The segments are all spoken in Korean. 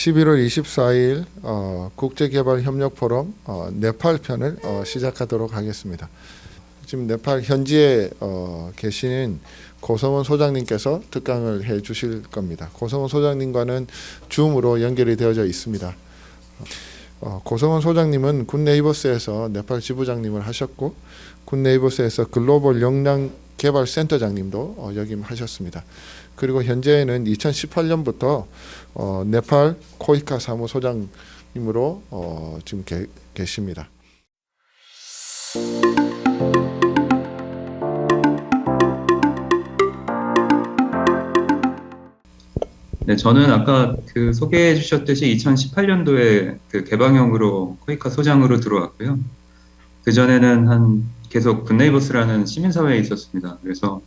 11월 24일 국제개발협력 포럼 네팔 편을 시작하도록 하겠습니다. 지금 네팔 현지에 계신 고성원 소장님께서 특강을 해 주실 겁니다. 고성원 소장님과는 줌으로 연결이 되어져 있습니다. 고성원 소장님은 굿네이버스에서 네팔 지부장님을 하셨고 굿네이버스에서 글로벌 역량 개발 센터장님도 역임하셨습니다. 그리고 현재는 2018년부터 네팔 코이카 사무소장님으로 지금 계십니다. 네, 저는 아까 소개해 주셨듯이 2018년도에 개방형으로 코이카 소장으로 들어왔고요. 그전에는 계속 굿네이버스라는 시민사회에 있었습니다. 그래서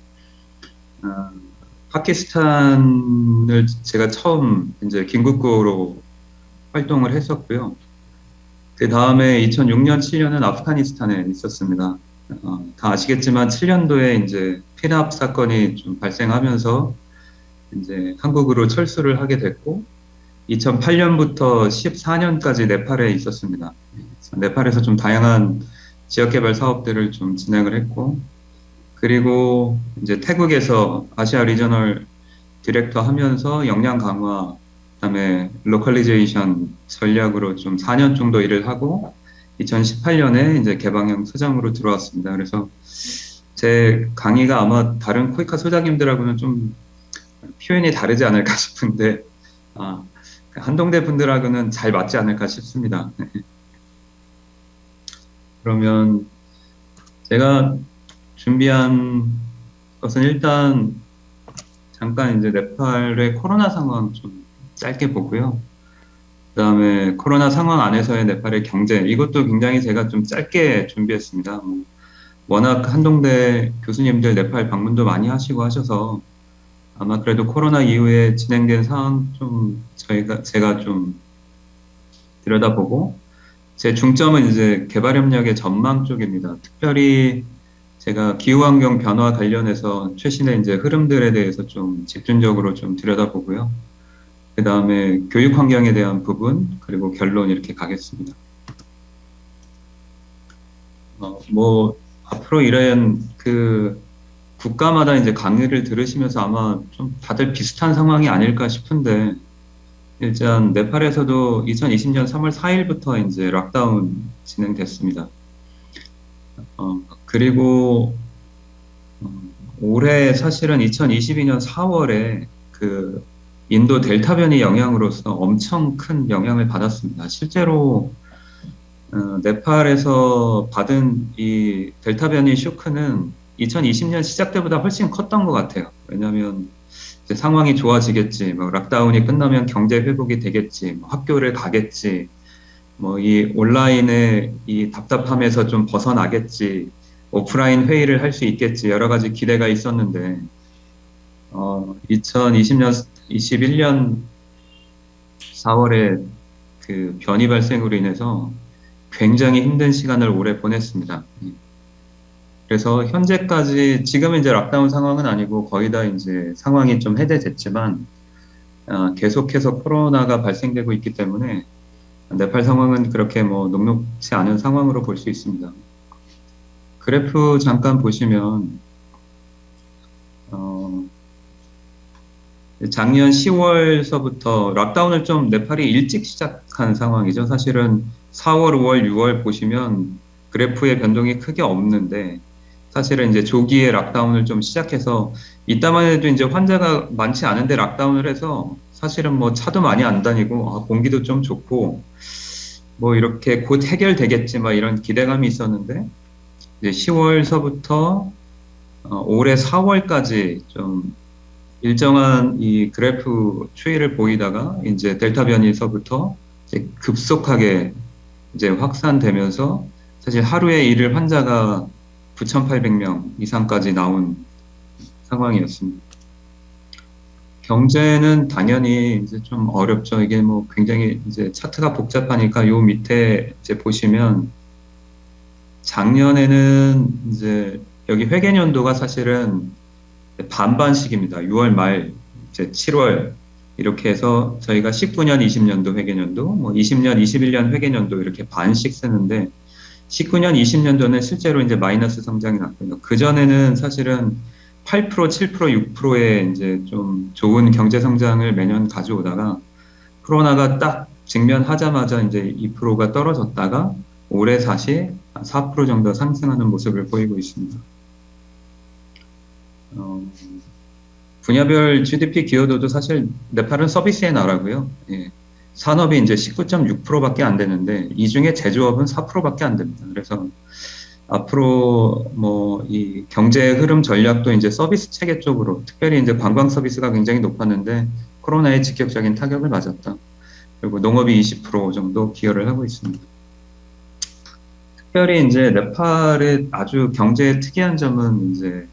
파키스탄을 제가 처음 이제 긴급구호로 활동을 했었고요. 그 다음에 2006년, 7년은 아프가니스탄에 있었습니다. 다 아시겠지만 7년도에 이제 피납 사건이 좀 발생하면서 이제 한국으로 철수를 하게 됐고 2008년부터 14년까지 네팔에 있었습니다. 네팔에서 좀 다양한 지역개발 사업들을 좀 진행을 했고 그리고 이제 태국에서 아시아 리저널 디렉터 하면서 역량 강화 그다음에 로컬리제이션 전략으로 좀 4년 정도 일을 하고 2018년에 이제 개방형 소장으로 들어왔습니다. 그래서 제 강의가 아마 다른 코이카 소장님들하고는 좀 표현이 다르지 않을까 싶은데 한동대 분들하고는 잘 맞지 않을까 싶습니다. 그러면 제가 준비한 것은 일단 잠깐 이제 네팔의 코로나 상황 좀 짧게 보고요. 그 다음에 코로나 상황 안에서의 네팔의 경제, 이것도 굉장히 제가 좀 짧게 준비했습니다. 워낙 한동대 교수님들 네팔 방문도 많이 하시고 하셔서 아마 그래도 코로나 이후에 진행된 상황 좀 제가 좀 들여다보고 제 중점은 이제 개발협력의 전망 쪽입니다. 특별히 제가 기후환경 변화 관련해서 최신의 이제 흐름들에 대해서 좀 집중적으로 좀 들여다보고요. 그 다음에 교육 환경에 대한 부분 그리고 결론 이렇게 가겠습니다. 앞으로 이런 국가마다 이제 강의를 들으시면서 아마 좀 다들 비슷한 상황이 아닐까 싶은데 일단 네팔에서도 2020년 3월 4일부터 이제 락다운 진행됐습니다. 그리고 올해 사실은 2022년 4월에 인도 델타 변이 영향으로서 엄청 큰 영향을 받았습니다. 실제로 네팔에서 받은 이 델타 변이 쇼크는 2020년 시작 때보다 훨씬 컸던 것 같아요. 왜냐하면 이제 상황이 좋아지겠지, 락다운이 끝나면 경제 회복이 되겠지, 학교를 가겠지, 이 온라인의 이 답답함에서 좀 벗어나겠지, 오프라인 회의를 할 수 있겠지, 여러 가지 기대가 있었는데, 2021년 4월에 변이 발생으로 인해서 굉장히 힘든 시간을 올해 보냈습니다. 그래서 현재까지 지금은 이제 락다운 상황은 아니고 거의 다 이제 상황이 좀 해제됐지만 계속해서 코로나가 발생되고 있기 때문에 네팔 상황은 그렇게 녹록지 않은 상황으로 볼 수 있습니다. 그래프 잠깐 보시면 작년 10월서부터 락다운을 좀 네팔이 일찍 시작한 상황이죠. 사실은 4월, 5월, 6월 보시면 그래프의 변동이 크게 없는데 사실은 이제 조기에 락다운을 좀 시작해서 이따만 해도 이제 환자가 많지 않은데 락다운을 해서 사실은 차도 많이 안 다니고 공기도 좀 좋고 이렇게 곧 해결되겠지 이런 기대감이 있었는데 이제 10월서부터 올해 4월까지 좀 일정한 이 그래프 추이를 보이다가 이제 델타 변이서부터 이제 급속하게 이제 확산되면서 사실 하루에 일일 환자가 9,800명 이상까지 나온 상황이었습니다. 경제는 당연히 이제 좀 어렵죠. 이게 굉장히 이제 차트가 복잡하니까 요 밑에 이제 보시면 작년에는 이제 여기 회계연도가 사실은 반반씩입니다. 6월 말, 이제 7월, 이렇게 해서 저희가 19년, 20년도 회계년도, 뭐 20년, 21년 회계년도 이렇게 반씩 쓰는데 19년, 20년도는 실제로 이제 마이너스 성장이 났고요. 그 전에는 사실은 8%, 7%, 6%의 이제 좀 좋은 경제 성장을 매년 가져오다가 코로나가 딱 직면하자마자 이제 2%가 떨어졌다가 올해 다시 4% 정도 상승하는 모습을 보이고 있습니다. 분야별 GDP 기여도도 사실 네팔은 서비스의 나라고요. 예. 산업이 이제 19.6%밖에 안 되는데 이 중에 제조업은 4%밖에 안 됩니다. 그래서 앞으로 뭐 이 경제 흐름 전략도 이제 서비스 체계 쪽으로 특별히 이제 관광 서비스가 굉장히 높았는데 코로나의 직격적인 타격을 맞았다. 그리고 농업이 20% 정도 기여를 하고 있습니다. 특별히 이제 네팔의 아주 경제에 특이한 점은 이제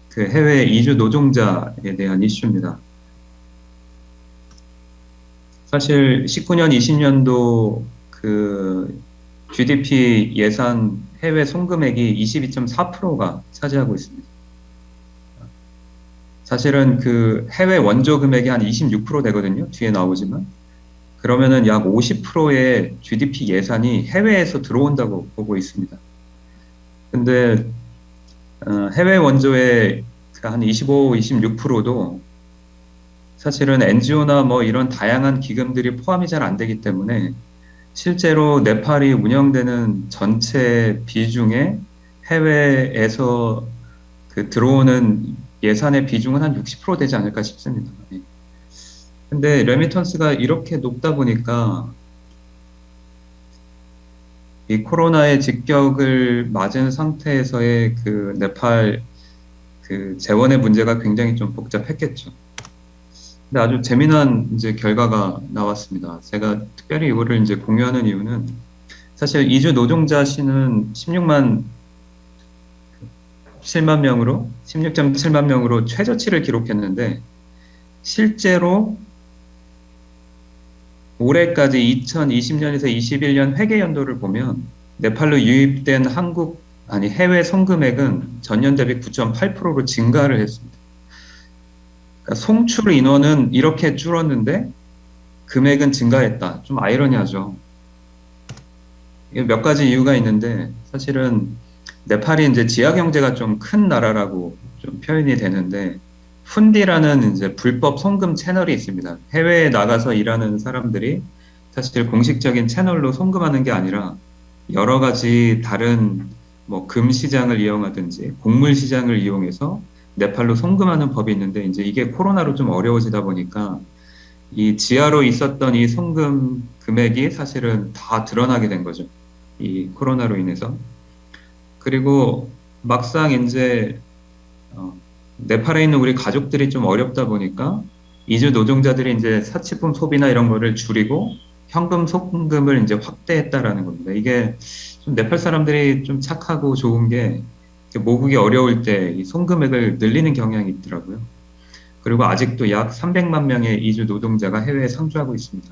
그 해외 이주 노동자에 대한 이슈입니다. 사실 19년, 20년도 그 GDP 예산 해외 송금액이 22.4%가 차지하고 있습니다. 사실은 그 해외 원조 금액이 한 26% 되거든요. 뒤에 나오지만. 그러면은 약 50%의 GDP 예산이 해외에서 들어온다고 보고 있습니다. 근데 해외 원조의 한 25, 26%도 사실은 NGO나 뭐 이런 다양한 기금들이 포함이 잘 안 되기 때문에 실제로 네팔이 운영되는 전체 비중에 해외에서 그 들어오는 예산의 비중은 한 60% 되지 않을까 싶습니다. 근데 레미턴스가 이렇게 높다 보니까 이 코로나의 직격을 맞은 상태에서의 그 네팔 그 재원의 문제가 굉장히 좀 복잡했겠죠. 근데 아주 재미난 이제 결과가 나왔습니다. 제가 특별히 이거를 이제 공유하는 이유는 사실 이주 노동자 씨는 16.7만 명으로 최저치를 기록했는데 실제로 올해까지 2020년에서 21년 회계 연도를 보면 네팔로 유입된 해외 송금액은 전년 대비 9.8%로 증가를 했습니다. 그러니까 송출 인원은 이렇게 줄었는데 금액은 증가했다. 좀 아이러니하죠. 이게 몇 가지 이유가 있는데 사실은 네팔이 이제 지하 경제가 좀 큰 나라라고 좀 표현이 되는데 푼디라는 이제 불법 송금 채널이 있습니다. 해외에 나가서 일하는 사람들이 사실 공식적인 채널로 송금하는 게 아니라 여러 가지 다른 뭐 금 시장을 이용하든지 곡물 시장을 이용해서 네팔로 송금하는 법이 있는데 이제 이게 코로나로 좀 어려워지다 보니까 이 지하로 있었던 이 송금 금액이 사실은 다 드러나게 된 거죠. 이 코로나로 인해서. 그리고 막상 이제 네팔에 있는 우리 가족들이 좀 어렵다 보니까 이주 노동자들이 이제 사치품 소비나 이런 거를 줄이고 현금 송금을 이제 확대했다라는 겁니다. 이게 좀 네팔 사람들이 좀 착하고 좋은 게 모국이 어려울 때 이 송금액을 늘리는 경향이 있더라고요. 그리고 아직도 약 300만 명의 이주 노동자가 해외에 상주하고 있습니다.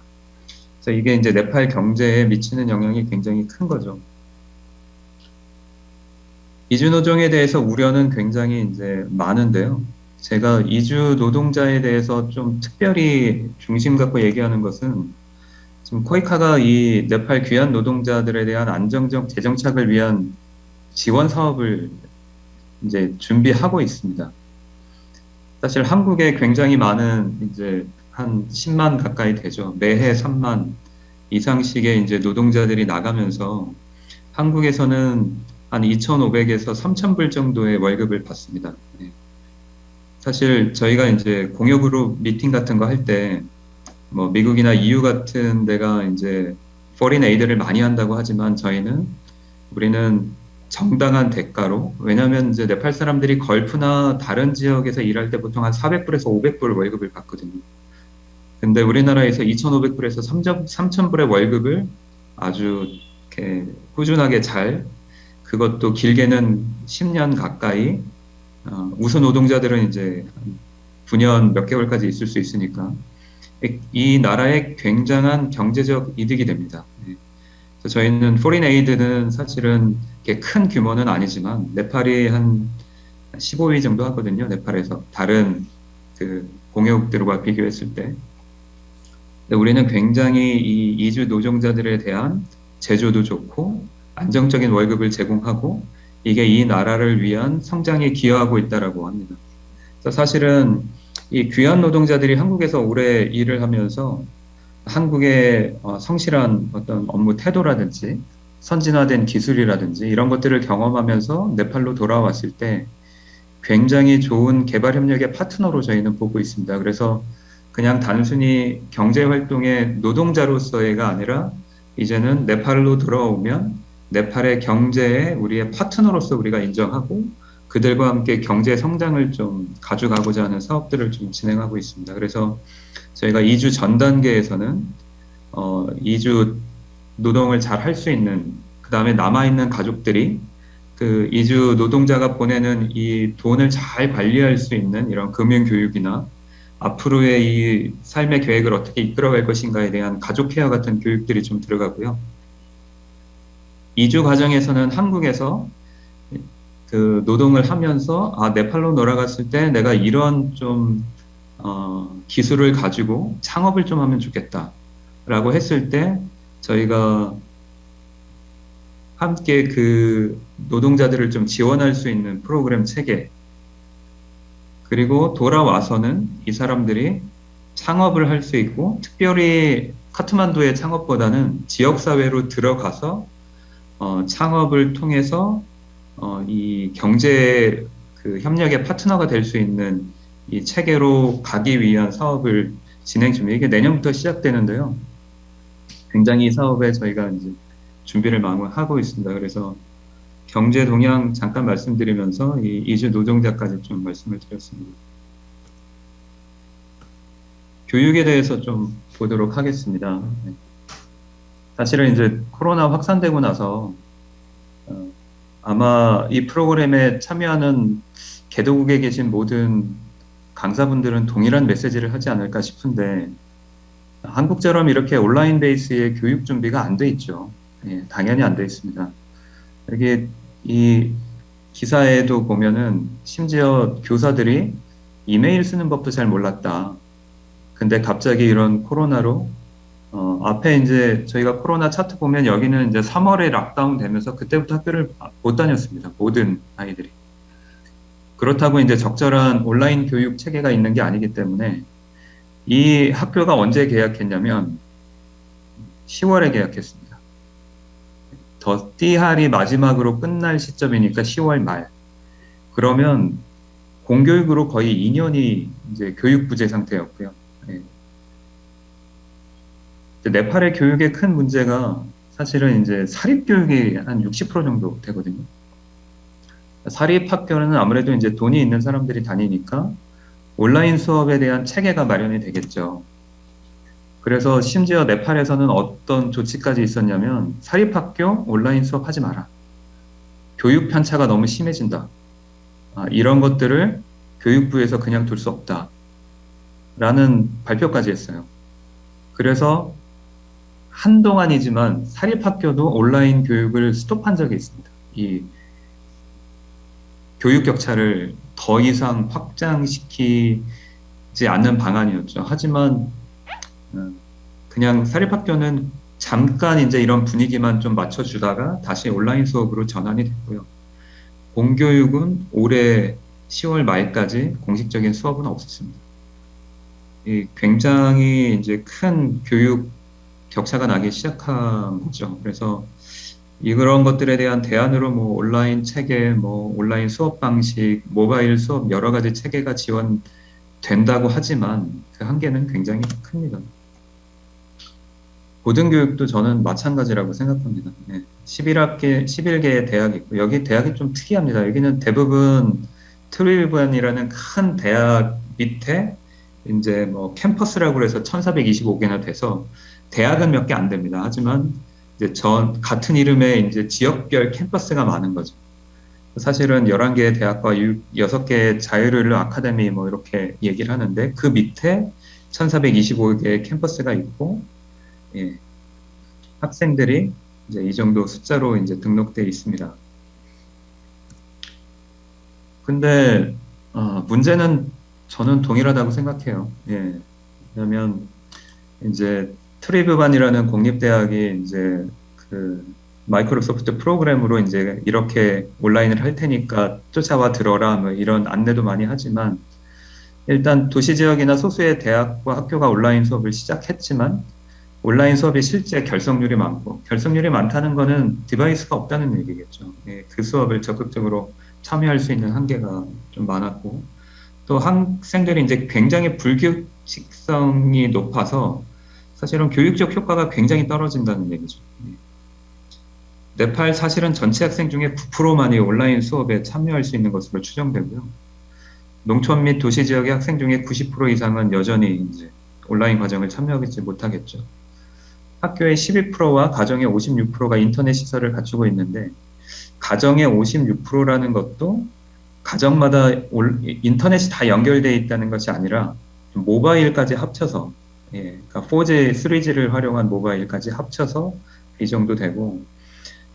그래서 이게 이제 네팔 경제에 미치는 영향이 굉장히 큰 거죠. 이주 노동에 대해서 우려는 굉장히 이제 많은데요. 제가 이주 노동자에 대해서 좀 특별히 중심 갖고 얘기하는 것은 지금 코이카가 이 네팔 귀환 노동자들에 대한 안정적 재정착을 위한 지원 사업을 이제 준비하고 있습니다. 사실 한국에 굉장히 많은 이제 한 10만 가까이 되죠. 매해 3만 이상씩의 이제 노동자들이 나가면서 한국에서는 한 2,500에서 3,000불 정도의 월급을 받습니다. 네. 사실 저희가 이제 공여그룹 미팅 같은 거 할 때 뭐 미국이나 EU 같은 데가 이제 포린 에이드를 많이 한다고 하지만 우리는 정당한 대가로 왜냐하면 이제 네팔 사람들이 걸프나 다른 지역에서 일할 때 보통 한 400불에서 500불 월급을 받거든요. 근데 우리나라에서 2,500불에서 3,000불의 월급을 아주 이렇게 꾸준하게 그것도 길게는 10년 가까이 우수 노동자들은 이제 9년 몇 개월까지 있을 수 있으니까 이 나라에 굉장한 경제적 이득이 됩니다. 그래서 저희는 포린 에이드는 사실은 큰 규모는 아니지만 네팔이 한 15위 정도 하거든요. 네팔에서 다른 그 공역들과 비교했을 때. 근데 우리는 굉장히 이 이주 노동자들에 대한 제조도 좋고 안정적인 월급을 제공하고 이게 이 나라를 위한 성장에 기여하고 있다라고 합니다. 그래서 사실은 이 귀한 노동자들이 한국에서 오래 일을 하면서 한국의 성실한 어떤 업무 태도라든지 선진화된 기술이라든지 이런 것들을 경험하면서 네팔로 돌아왔을 때 굉장히 좋은 개발 협력의 파트너로 저희는 보고 있습니다. 그래서 그냥 단순히 경제 활동의 노동자로서의가 아니라 이제는 네팔로 돌아오면 네팔의 경제에 우리의 파트너로서 우리가 인정하고 그들과 함께 경제 성장을 좀 가져가고자 하는 사업들을 좀 진행하고 있습니다. 그래서 저희가 2주 전 단계에서는 2주 노동을 잘 할 수 있는 그 다음에 남아있는 가족들이 그 이주 노동자가 보내는 이 돈을 잘 관리할 수 있는 이런 금융 교육이나 앞으로의 이 삶의 계획을 어떻게 이끌어갈 것인가에 대한 가족 케어 같은 교육들이 좀 들어가고요. 이주 과정에서는 한국에서 그 노동을 하면서 네팔로 돌아갔을 때 내가 이런 좀 기술을 가지고 창업을 좀 하면 좋겠다라고 했을 때 저희가 함께 그 노동자들을 좀 지원할 수 있는 프로그램 체계, 그리고 돌아와서는 이 사람들이 창업을 할 수 있고, 특별히 카트만두의 창업보다는 지역사회로 들어가서 창업을 통해서 이 경제 그 협력의 파트너가 될 수 있는 이 체계로 가기 위한 사업을 진행 중이에요. 이게 내년부터 시작되는데요. 굉장히 이 사업에 저희가 이제 준비를 마무리하고 있습니다. 그래서 경제 동향 잠깐 말씀드리면서 이 이주 노동자까지 좀 말씀을 드렸습니다. 교육에 대해서 좀 보도록 하겠습니다. 사실은 이제 코로나 확산되고 나서 아마 이 프로그램에 참여하는 개도국에 계신 모든 강사분들은 동일한 메시지를 하지 않을까 싶은데 한국처럼 이렇게 온라인 베이스의 교육 준비가 안 돼 있죠. 예, 당연히 안 돼 있습니다. 여기 이 기사에도 보면은 심지어 교사들이 이메일 쓰는 법도 잘 몰랐다. 근데 갑자기 이런 코로나로 앞에 이제 저희가 코로나 차트 보면 여기는 이제 3월에 락다운 되면서 그때부터 학교를 못 다녔습니다. 모든 아이들이. 그렇다고 이제 적절한 온라인 교육 체계가 있는 게 아니기 때문에 이 학교가 언제 계약했냐면 10월에 계약했습니다. 더티할이 마지막으로 끝날 시점이니까 10월 말. 그러면 공교육으로 거의 2년이 이제 교육 부재 상태였고요. 예. 네팔의 교육의 큰 문제가 사실은 이제 사립 교육이 한 60% 정도 되거든요. 사립 학교는 아무래도 이제 돈이 있는 사람들이 다니니까 온라인 수업에 대한 체계가 마련이 되겠죠. 그래서 심지어 네팔에서는 어떤 조치까지 있었냐면 사립학교 온라인 수업 하지 마라. 교육 편차가 너무 심해진다. 이런 것들을 교육부에서 그냥 둘 수 없다. 라는 발표까지 했어요. 그래서 한동안이지만 사립학교도 온라인 교육을 스톱한 적이 있습니다. 이 교육 격차를 더 이상 확장시키지 않는 방안이었죠. 하지만 그냥 사립학교는 잠깐 이제 이런 분위기만 좀 맞춰주다가 다시 온라인 수업으로 전환이 됐고요. 공교육은 올해 10월 말까지 공식적인 수업은 없었습니다. 이 굉장히 이제 큰 교육 격차가 나기 시작한 거죠. 그래서 이런 것들에 대한 대안으로 뭐 온라인 체계, 뭐 온라인 수업 방식, 모바일 수업 여러 가지 체계가 지원된다고 하지만 그 한계는 굉장히 큽니다. 고등교육도 저는 마찬가지라고 생각합니다. 11개의 대학이 있고, 여기 대학이 좀 특이합니다. 여기는 대부분 트릴반이라는 큰 대학 밑에 이제 뭐 캠퍼스라고 해서 1425개나 돼서 대학은 몇 개 안 됩니다. 하지만 이제 같은 이름의 이제 지역별 캠퍼스가 많은 거죠. 사실은 11개의 대학과 6개의 자유를 아카데미 뭐 이렇게 얘기를 하는데 그 밑에 1425개의 캠퍼스가 있고, 예, 학생들이 이제 이 정도 숫자로 이제 등록되어 있습니다. 근데 문제는 저는 동일하다고 생각해요. 예, 왜냐하면 이제 트리브반이라는 공립대학이 이제 그 마이크로소프트 프로그램으로 이제 이렇게 온라인을 할 테니까 쫓아와 들어라 뭐 이런 안내도 많이 하지만 일단 도시 지역이나 소수의 대학과 학교가 온라인 수업을 시작했지만 온라인 수업이 실제 결석률이 많고 결석률이 많다는 거는 디바이스가 없다는 얘기겠죠. 예, 그 수업을 적극적으로 참여할 수 있는 한계가 좀 많았고 또 학생들이 이제 굉장히 불규칙성이 높아서 사실은 교육적 효과가 굉장히 떨어진다는 얘기죠. 예. 네팔 사실은 전체 학생 중에 9%만이 온라인 수업에 참여할 수 있는 것으로 추정되고요. 농촌 및 도시 지역의 학생 중에 90% 이상은 여전히 이제 온라인 과정을 참여하지 못하겠죠. 학교의 12%와 가정의 56%가 인터넷 시설을 갖추고 있는데 가정의 56%라는 것도 가정마다 인터넷이 다 연결되어 있다는 것이 아니라 모바일까지 합쳐서 예, 그러니까 4G, 3G를 활용한 모바일까지 합쳐서 이 정도 되고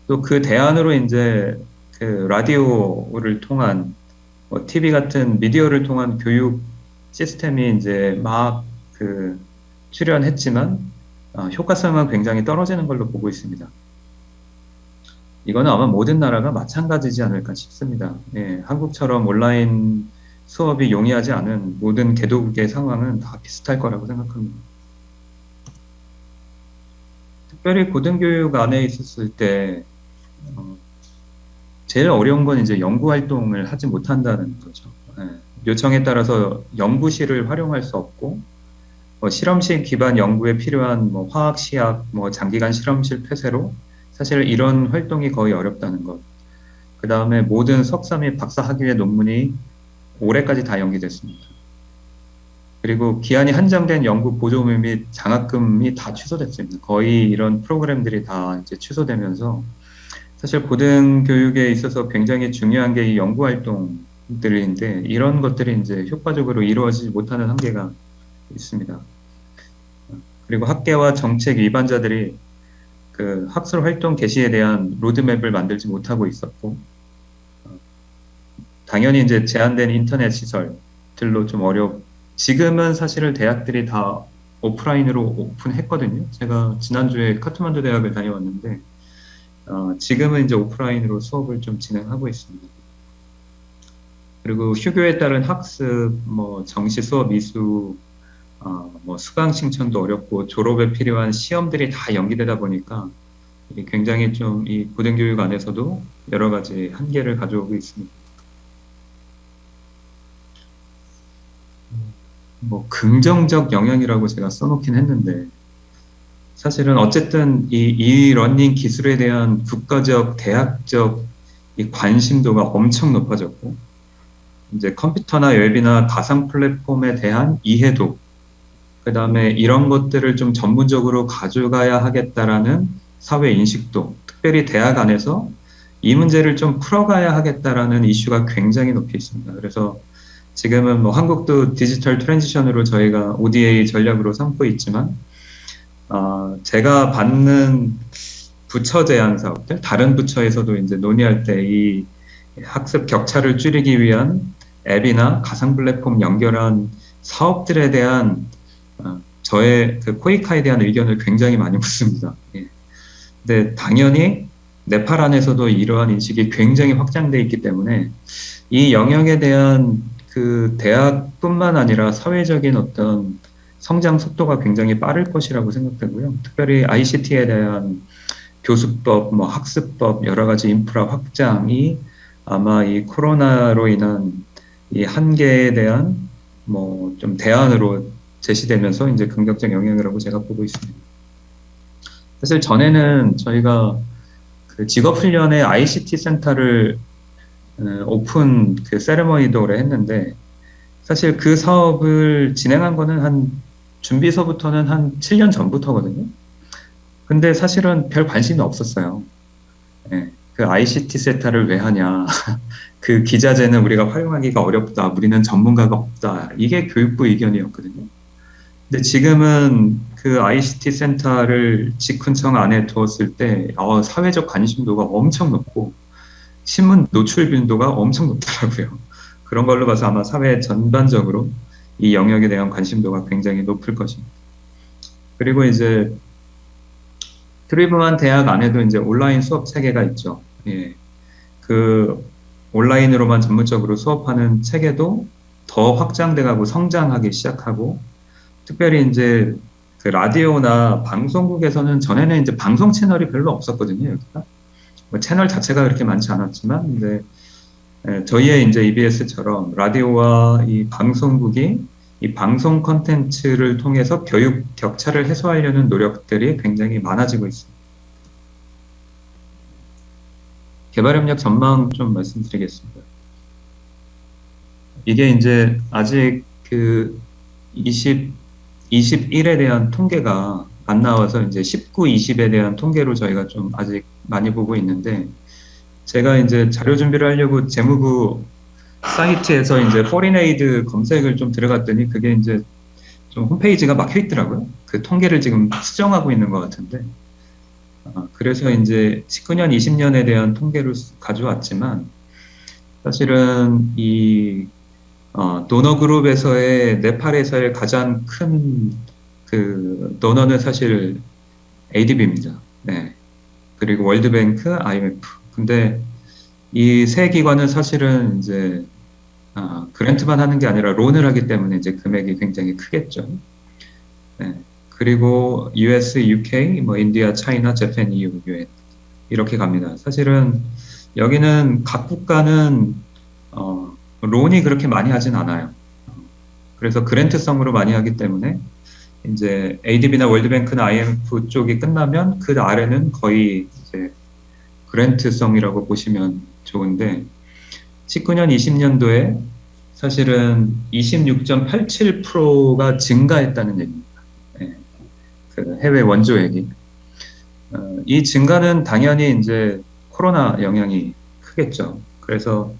또 그 대안으로 이제 그 라디오를 통한 뭐 TV 같은 미디어를 통한 교육 시스템이 이제 막 그 출연했지만 효과성은 굉장히 떨어지는 걸로 보고 있습니다. 이거는 아마 모든 나라가 마찬가지지 않을까 싶습니다. 예, 한국처럼 온라인 수업이 용이하지 않은 모든 개도국의 상황은 다 비슷할 거라고 생각합니다. 특별히 고등교육 안에 있었을 때 제일 어려운 건 이제 연구 활동을 하지 못한다는 거죠. 예, 요청에 따라서 연구실을 활용할 수 없고 실험실 기반 연구에 필요한 뭐 화학, 시약, 뭐 장기간 실험실 폐쇄로 사실 이런 활동이 거의 어렵다는 것. 그 다음에 모든 석사 및 박사 학위의 논문이 올해까지 다 연기됐습니다. 그리고 기한이 한정된 연구 보조금 및 장학금이 다 취소됐습니다. 거의 이런 프로그램들이 다 이제 취소되면서 사실 고등교육에 있어서 굉장히 중요한 게 이 연구 활동들인데 이런 것들이 이제 효과적으로 이루어지지 못하는 한계가 있습니다. 그리고 학계와 정책 위반자들이 그 학술 활동 개시에 대한 로드맵을 만들지 못하고 있었고, 당연히 이제 제한된 인터넷 시설들로 좀 지금은 사실은 대학들이 다 오프라인으로 오픈했거든요. 제가 지난주에 카트만두 대학을 다녀왔는데, 지금은 이제 오프라인으로 수업을 좀 진행하고 있습니다. 그리고 휴교에 따른 학습, 뭐 정시 수업 이수, 뭐 수강 신청도 어렵고 졸업에 필요한 시험들이 다 연기되다 보니까 굉장히 좀 이 고등교육 안에서도 여러 가지 한계를 가져오고 있습니다. 뭐 긍정적 영향이라고 제가 써놓긴 했는데 사실은 어쨌든 이 러닝 기술에 대한 국가적, 대학적 이 관심도가 엄청 높아졌고 이제 컴퓨터나 웹이나 가상 플랫폼에 대한 이해도 그 다음에 이런 것들을 좀 전문적으로 가져가야 하겠다라는 사회 인식도, 특별히 대학 안에서 이 문제를 좀 풀어가야 하겠다라는 이슈가 굉장히 높이 있습니다. 그래서 지금은 뭐 한국도 디지털 트랜지션으로 저희가 ODA 전략으로 삼고 있지만, 제가 받는 부처 제안 사업들, 다른 부처에서도 이제 논의할 때 이 학습 격차를 줄이기 위한 앱이나 가상 플랫폼 연결한 사업들에 대한 저의 그 코이카에 대한 의견을 굉장히 많이 묻습니다. 예. 근데 당연히 네팔 안에서도 이러한 인식이 굉장히 확장돼 있기 때문에 이 영역에 대한 그 대학뿐만 아니라 사회적인 어떤 성장 속도가 굉장히 빠를 것이라고 생각되고요. 특별히 ICT에 대한 교수법, 뭐 학습법, 여러 가지 인프라 확장이 아마 이 코로나로 인한 이 한계에 대한 뭐 좀 대안으로 제시되면서 이제 긍정적 영향이라고 제가 보고 있습니다. 사실 전에는 저희가 그 직업훈련의 ICT 센터를 오픈 그 세레머니도 오래 했는데 사실 그 사업을 진행한 거는 한 준비서부터는 한 7년 전부터거든요. 근데 사실은 별 관심이 없었어요. 예, 그 ICT 센터를 왜 하냐. 그 기자재는 우리가 활용하기가 어렵다. 우리는 전문가가 없다. 이게 교육부 의견이었거든요. 근데 지금은 그 ICT 센터를 직훈청 안에 두었을 때 사회적 관심도가 엄청 높고 신문 노출 빈도가 엄청 높더라고요. 그런 걸로 봐서 아마 사회 전반적으로 이 영역에 대한 관심도가 굉장히 높을 것입니다. 그리고 이제 트리브만 대학 안에도 이제 온라인 수업 체계가 있죠. 예. 그 온라인으로만 전문적으로 수업하는 체계도 더 확장돼가고 성장하기 시작하고, 특별히 이제 그 라디오나 방송국에서는 전에는 이제 방송 채널이 별로 없었거든요, 여기가. 뭐 채널 자체가 그렇게 많지 않았지만, 근데 저희의 이제 EBS처럼 라디오와 이 방송국이 이 방송 컨텐츠를 통해서 교육 격차를 해소하려는 노력들이 굉장히 많아지고 있습니다. 개발협력 전망 좀 말씀드리겠습니다. 이게 이제 아직 그 21에 대한 통계가 안 나와서 이제 19, 20에 대한 통계로 저희가 좀 아직 많이 보고 있는데, 제가 이제 자료 준비를 하려고 재무부 사이트에서 이제 foreign aid 검색을 좀 들어갔더니 그게 이제 좀 홈페이지가 막혀 있더라고요. 그 통계를 지금 수정하고 있는 것 같은데, 그래서 이제 19년, 20년에 대한 통계를 가져왔지만, 사실은 이 도너 그룹에서의 네팔에서의 가장 큰 그 도너는 사실 ADB입니다. 네. 그리고 월드뱅크, IMF. 근데 이 세 기관은 사실은 이제 그랜트만 하는 게 아니라 론을 하기 때문에 이제 금액이 굉장히 크겠죠. 네. 그리고 US, UK, 뭐 인디아, 차이나, 재팬, EU, UN 이렇게 갑니다. 사실은 여기는 각 국가는 론이 그렇게 많이 하진 않아요. 그래서 그랜트성으로 많이 하기 때문에 이제 ADB나 월드뱅크나 IMF 쪽이 끝나면 그 아래는 거의 이제 그랜트성이라고 보시면 좋은데, 19년, 20년도에 사실은 26.87%가 증가했다는 얘기입니다. 네. 그 해외 원조액이. 이 증가는 당연히 이제 코로나 영향이 크겠죠. 그래서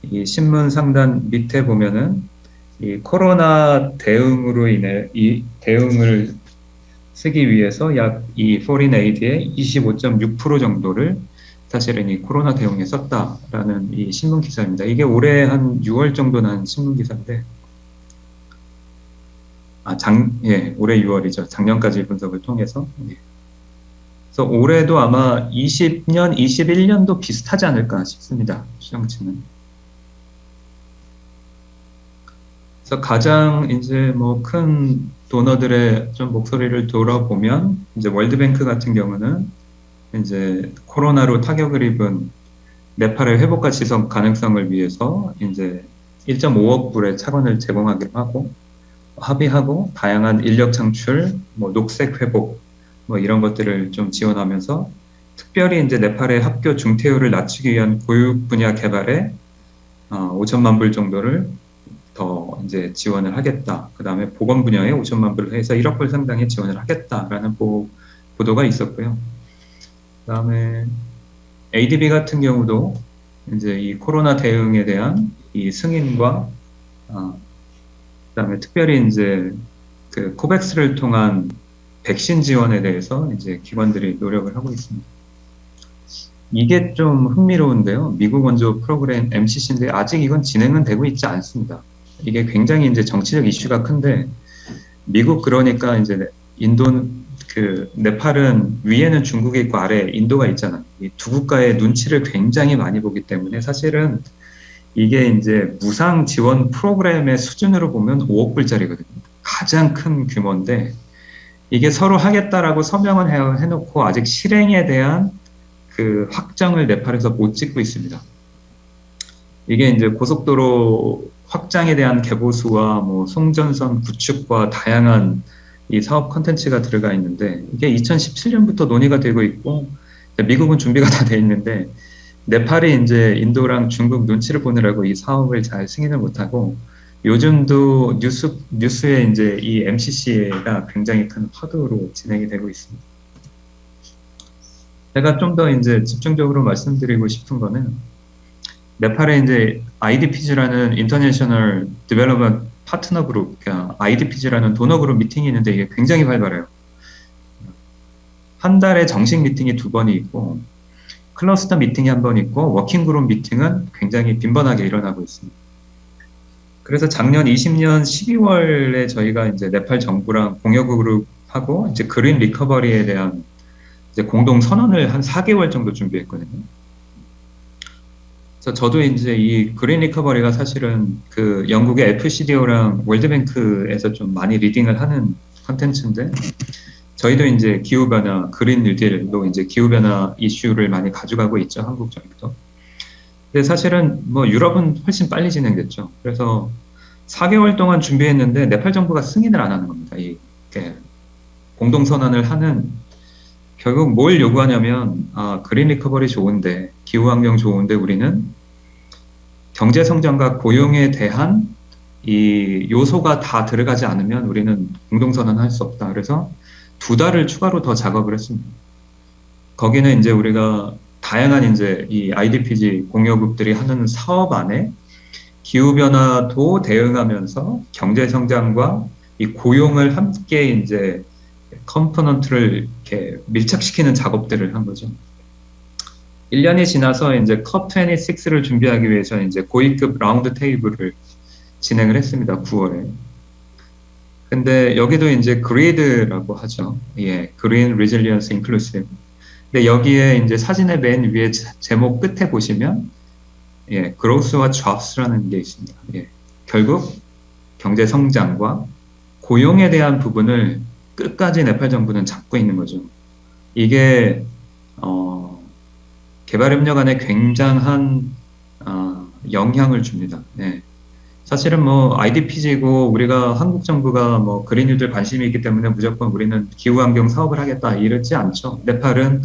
이 신문 상단 밑에 보면은 이 코로나 대응으로 인해 이 대응을 쓰기 위해서 약 이 foreign aid의 25.6% 정도를 사실은 이 코로나 대응에 썼다라는 이 신문 기사입니다. 이게 올해 한 6월 정도 난 신문 기사인데, 올해 6월이죠. 작년까지 분석을 통해서. 예. 그래서 올해도 아마 20년, 21년도 비슷하지 않을까 싶습니다. 추정치는. 그래서 가장 이제 뭐 큰 도너들의 좀 목소리를 들어보면, 이제 월드뱅크 같은 경우는 이제 코로나로 타격을 입은 네팔의 회복과 지속 가능성을 위해서 이제 1.5억 불의 차관을 제공하기로 하고, 합의하고 다양한 인력 창출, 뭐 녹색 회복, 뭐 이런 것들을 좀 지원하면서, 특별히 이제 네팔의 학교 중퇴율을 낮추기 위한 교육 분야 개발에 5천만 불 정도를 더 이제 지원을 하겠다. 그 다음에 보건 분야에 5천만 불을 해서 1억 불 상당의 지원을 하겠다라는 보도가 있었고요. 그 다음에 ADB 같은 경우도 이제 이 코로나 대응에 대한 이 승인과 그 다음에 특별히 이제 그 코백스를 통한 백신 지원에 대해서 이제 기관들이 노력을 하고 있습니다. 이게 좀 흥미로운데요. 미국 원조 프로그램 MCC인데 아직 이건 진행은 되고 있지 않습니다. 이게 굉장히 이제 정치적 이슈가 큰데, 미국 그러니까 이제 그 네팔은 위에는 중국이 있고 아래에 인도가 있잖아요. 이 두 국가의 눈치를 굉장히 많이 보기 때문에 사실은 이게 이제 무상 지원 프로그램의 수준으로 보면 5억 불짜리거든요. 가장 큰 규모인데, 이게 서로 하겠다라고 서명은 해놓고 아직 실행에 대한 그 확정을 네팔에서 못 짓고 있습니다. 이게 이제 고속도로 확장에 대한 개보수와 뭐 송전선 구축과 다양한 이 사업 컨텐츠가 들어가 있는데, 이게 2017년부터 논의가 되고 있고, 미국은 준비가 다 돼 있는데, 네팔이 이제 인도랑 중국 눈치를 보느라고 이 사업을 잘 승인을 못하고, 요즘도 뉴스에 이제 이 MCC가 굉장히 큰 화두로 진행이 되고 있습니다. 제가 좀 더 이제 집중적으로 말씀드리고 싶은 거는, 네팔에 이제 IDPG라는 International Development Partner Group, 그러니까 IDPG라는 도너 그룹 미팅이 있는데 이게 굉장히 활발해요. 한 달에 정식 미팅이 2번이 있고, 클러스터 미팅이 1번 있고, 워킹 그룹 미팅은 굉장히 빈번하게 일어나고 있습니다. 그래서 작년 20년 12월에 저희가 이제 네팔 정부랑 공여그룹 하고 이제 그린 리커버리에 대한 이제 공동 선언을 한 4개월 정도 준비했거든요. 그래서 저도 이제 이 그린 리커버리가 사실은 그 영국의 FCDO랑 월드뱅크에서 좀 많이 리딩을 하는 컨텐츠인데, 저희도 이제 기후변화, 그린 뉴딜로 이제 기후변화 이슈를 많이 가져가고 있죠, 한국 정부도. 근데 사실은 뭐 유럽은 훨씬 빨리 진행됐죠. 그래서 4개월 동안 준비했는데 네팔 정부가 승인을 안 하는 겁니다. 이렇게 공동선언을 하는, 결국 뭘 요구하냐면, 그린 리커버리 좋은데, 기후환경 좋은데 우리는 경제 성장과 고용에 대한 이 요소가 다 들어가지 않으면 우리는 공동선언을 할 수 없다. 그래서 2달을 추가로 더 작업을 했습니다. 거기는 이제 우리가 다양한 이제 이 IDPG 공여국들이 하는 사업 안에 기후변화도 대응하면서 경제 성장과 이 고용을 함께 이제 컴포넌트를 이렇게 밀착시키는 작업들을 한 거죠. 1년이 지나서 이제 컵26를 준비하기 위해서 이제 고위급 라운드 테이블을 진행을 했습니다. 9월에. 근데 여기도 이제 그리드라고 하죠. 예, Green Resilience Inclusive. 근데 여기에 이제 사진의 맨 위에 제목 끝에 보시면, 예, growth와 jobs라는 게 있습니다. 예, 결국 경제 성장과 고용에 대한 부분을 끝까지 네팔 정부는 잡고 있는 거죠. 이게 개발협력안에 굉장한 영향을 줍니다. 예. 사실은 뭐 IDP지고 우리가 한국 정부가 뭐 그린 뉴딜 관심이 있기 때문에 무조건 우리는 기후환경 사업을 하겠다 이러지 않죠. 네팔은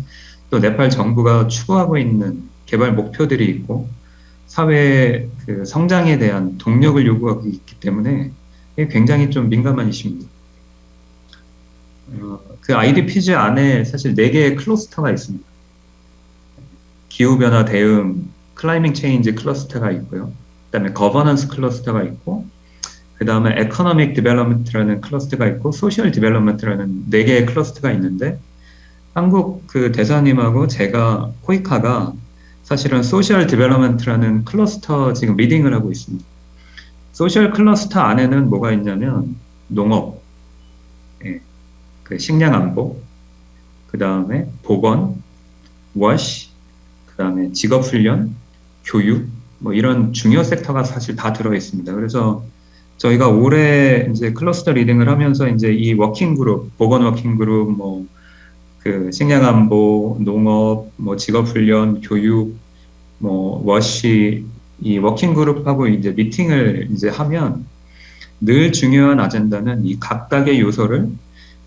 또 네팔 정부가 추구하고 있는 개발 목표들이 있고 사회 그 성장에 대한 동력을 요구하고 있기 때문에 이게 굉장히 좀 민감한 이슈입니다. 그 IDP지 안에 사실 4개의 클러스터가 있습니다. 기후변화 대응, 클라이밍 체인지 클러스터가 있고요. 그다음에 거버넌스 클러스터가 있고, 그 다음에 에코노믹 디벨롭먼트라는 클러스터가 있고, 소셜 디벨롭먼트라는 4개의 클러스터가 있는데, 한국 그 대사님하고 제가 코이카가 사실은 소셜 디벨롭먼트라는 클러스터 지금 리딩을 하고 있습니다. 소셜 클러스터 안에는 뭐가 있냐면 농업, 예, 그 식량 안보, 그 다음에 보건, 워시, 그 다음에 직업 훈련, 교육, 뭐 이런 중요 섹터가 사실 다 들어 있습니다. 그래서 저희가 올해 이제 클러스터 리딩을 하면서 이제 이 워킹 그룹, 보건 워킹 그룹, 뭐 그 식량 안보, 농업, 뭐 직업 훈련, 교육, 뭐 워시, 이 워킹 그룹하고 이제 미팅을 이제 하면 늘 중요한 아젠다는 이 각각의 요소를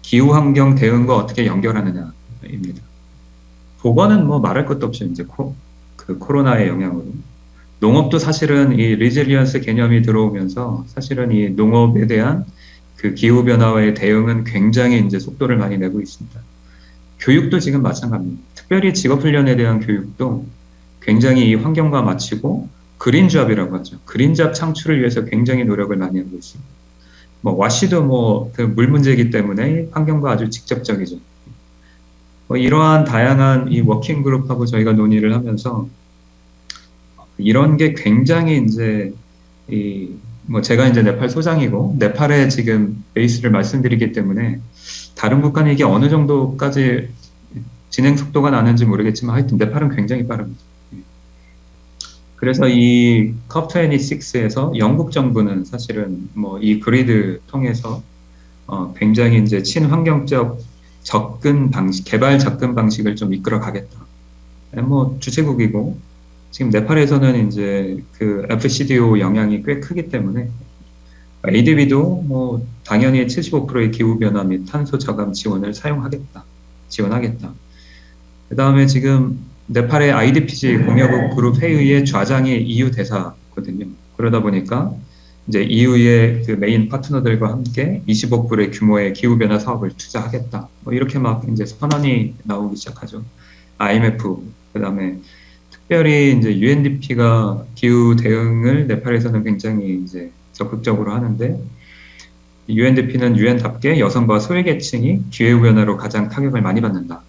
기후 환경 대응과 어떻게 연결하느냐입니다. 보건은 뭐 말할 것도 없이 이제 그 코로나의 영향으로, 농업도 사실은 이 리질리언스 개념이 들어오면서 사실은 이 농업에 대한 그 기후 변화의 대응은 굉장히 이제 속도를 많이 내고 있습니다. 교육도 지금 마찬가지입니다. 특별히 직업 훈련에 대한 교육도 굉장히 이 환경과 맞추고 그린잡이라고 하죠. 그린잡 창출을 위해서 굉장히 노력을 많이 하고 있습니다. 뭐 와시도 뭐 그 물 문제이기 때문에 환경과 아주 직접적이죠. 뭐 이러한 다양한 이 워킹 그룹하고 저희가 논의를 하면서 이런 게 굉장히 이제 뭐 제가 이제 네팔 소장이고 네팔에 지금 베이스를 말씀드리기 때문에 다른 국가는 이게 어느 정도까지 진행 속도가 나는지 모르겠지만 하여튼 네팔은 굉장히 빠릅니다. 그래서 이 COP26에서 영국 정부는 사실은 뭐 이 그리드 통해서 굉장히 이제 친환경적 접근 방식, 개발 접근 방식을 좀 이끌어 가겠다. 뭐 주최국이고 지금 네팔에서는 이제 그 FCDO 영향이 꽤 크기 때문에 ADB도 뭐 당연히 75%의 기후 변화 및 탄소 저감 지원을 지원하겠다. 그 다음에 지금 네팔의 IDPG 공여국 그룹 회의의 좌장이 EU 대사거든요. 그러다 보니까 이제 EU의 그 메인 파트너들과 함께 20억 불의 규모의 기후 변화 사업을 투자하겠다. 뭐 이렇게 막 이제 선언이 나오기 시작하죠. IMF, 그 다음에 특별히 이제 UNDP가 기후 대응을 네팔에서는 굉장히 이제 적극적으로 하는데, UNDP는 UN답게 여성과 소외계층이 기후 변화로 가장 타격을 많이 받는다.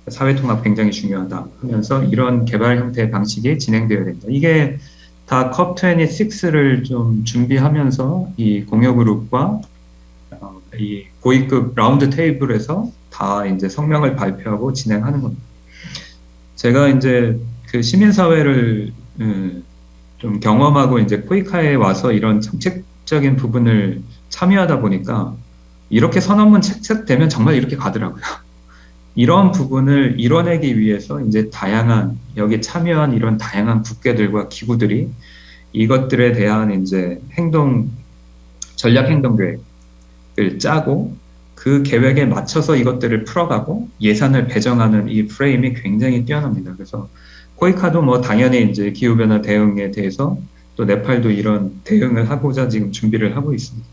사회 통합 굉장히 중요하다 하면서 이런 개발 형태의 방식이 진행되어야 된다. 이게 다 COP26를 좀 준비하면서 이 공여그룹과 이 고위급 라운드 테이블에서 다 이제 성명을 발표하고 진행하는 겁니다. 제가 이제 그 시민사회를 좀 경험하고 이제 코이카에 와서 이런 정책적인 부분을 참여하다 보니까 이렇게 선언문 채택되면 정말 이렇게 가더라고요. 이런 부분을 이뤄내기 위해서 이제 다양한 여기 참여한 이런 다양한 국가들과 기구들이 이것들에 대한 이제 전략 행동 계획을 짜고 그 계획에 맞춰서 이것들을 풀어가고 예산을 배정하는 이 프레임이 굉장히 뛰어납니다. 그래서 코이카도 뭐 당연히 이제 기후변화 대응에 대해서 또 네팔도 이런 대응을 하고자 지금 준비를 하고 있습니다.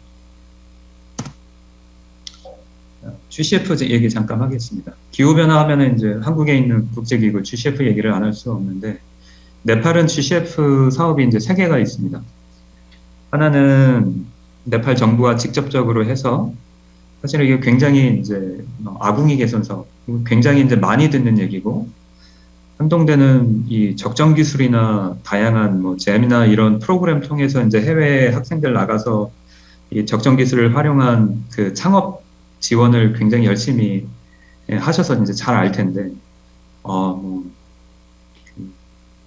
GCF 얘기 잠깐 하겠습니다. 기후변화 하면은 이제 한국에 있는 국제기구 GCF 얘기를 안 할 수 없는데, 네팔은 GCF 사업이 이제 3개가 있습니다. 하나는 네팔 정부가 직접적으로 해서, 사실은 이게 굉장히 이제 아궁이 개선 사업, 굉장히 이제 많이 듣는 얘기고, 한동대는 이 적정 기술이나 다양한 뭐 잼이나 이런 프로그램 통해서 이제 해외 학생들 나가서 이 적정 기술을 활용한 그 창업 지원을 굉장히 열심히 하셔서 이제 잘 알 텐데, 뭐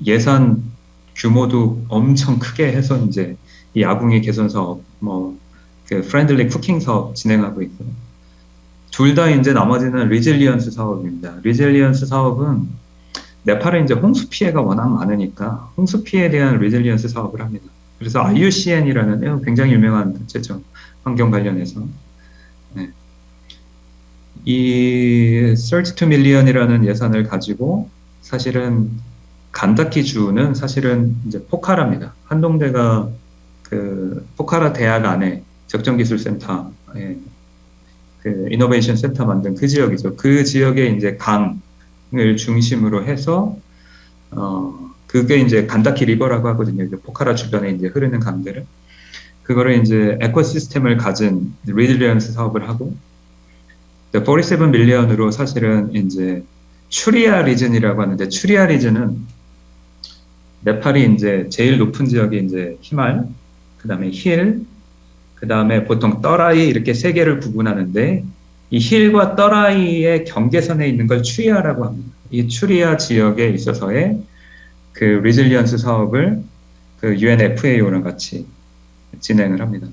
예산 규모도 엄청 크게 해서 이제 이 아궁이 개선 사업, 그 프렌들리 쿠킹 사업 진행하고 있고요. 둘 다 이제 나머지는 리질리언스 사업입니다. 리질리언스 사업은 네팔에 이제 홍수 피해가 워낙 많으니까 홍수 피해에 대한 리질리언스 사업을 합니다. 그래서 IUCN이라는 굉장히 유명한 단체죠. 환경 관련해서. 네. 이 32 밀리언이라는 예산을 가지고 사실은 간다키 주는 사실은 이제 포카라입니다. 한동대가 그 포카라 대학 안에 적정기술센터, 그 이노베이션 센터 만든 그 지역이죠. 그 지역에 이제 강을 중심으로 해서 그게 이제 간다키 리버라고 하거든요. 포카라 주변에 이제 흐르는 강들을 그거를 이제 에코시스템을 가진 리질리언스 사업을 하고, 47 밀리언으로 사실은 이제 추리아 리즌이라고 하는데, 추리아 리즌은 네팔이 이제 제일 높은 지역이 이제 히말, 그 다음에 힐, 그 다음에 보통 떠라이 이렇게 3개를 구분하는데, 이 힐과 떠라이의 경계선에 있는 걸 추리아라고 합니다. 이 추리아 지역에 있어서의 그 리질리언스 사업을 그 UNFAO랑 같이 진행을 합니다.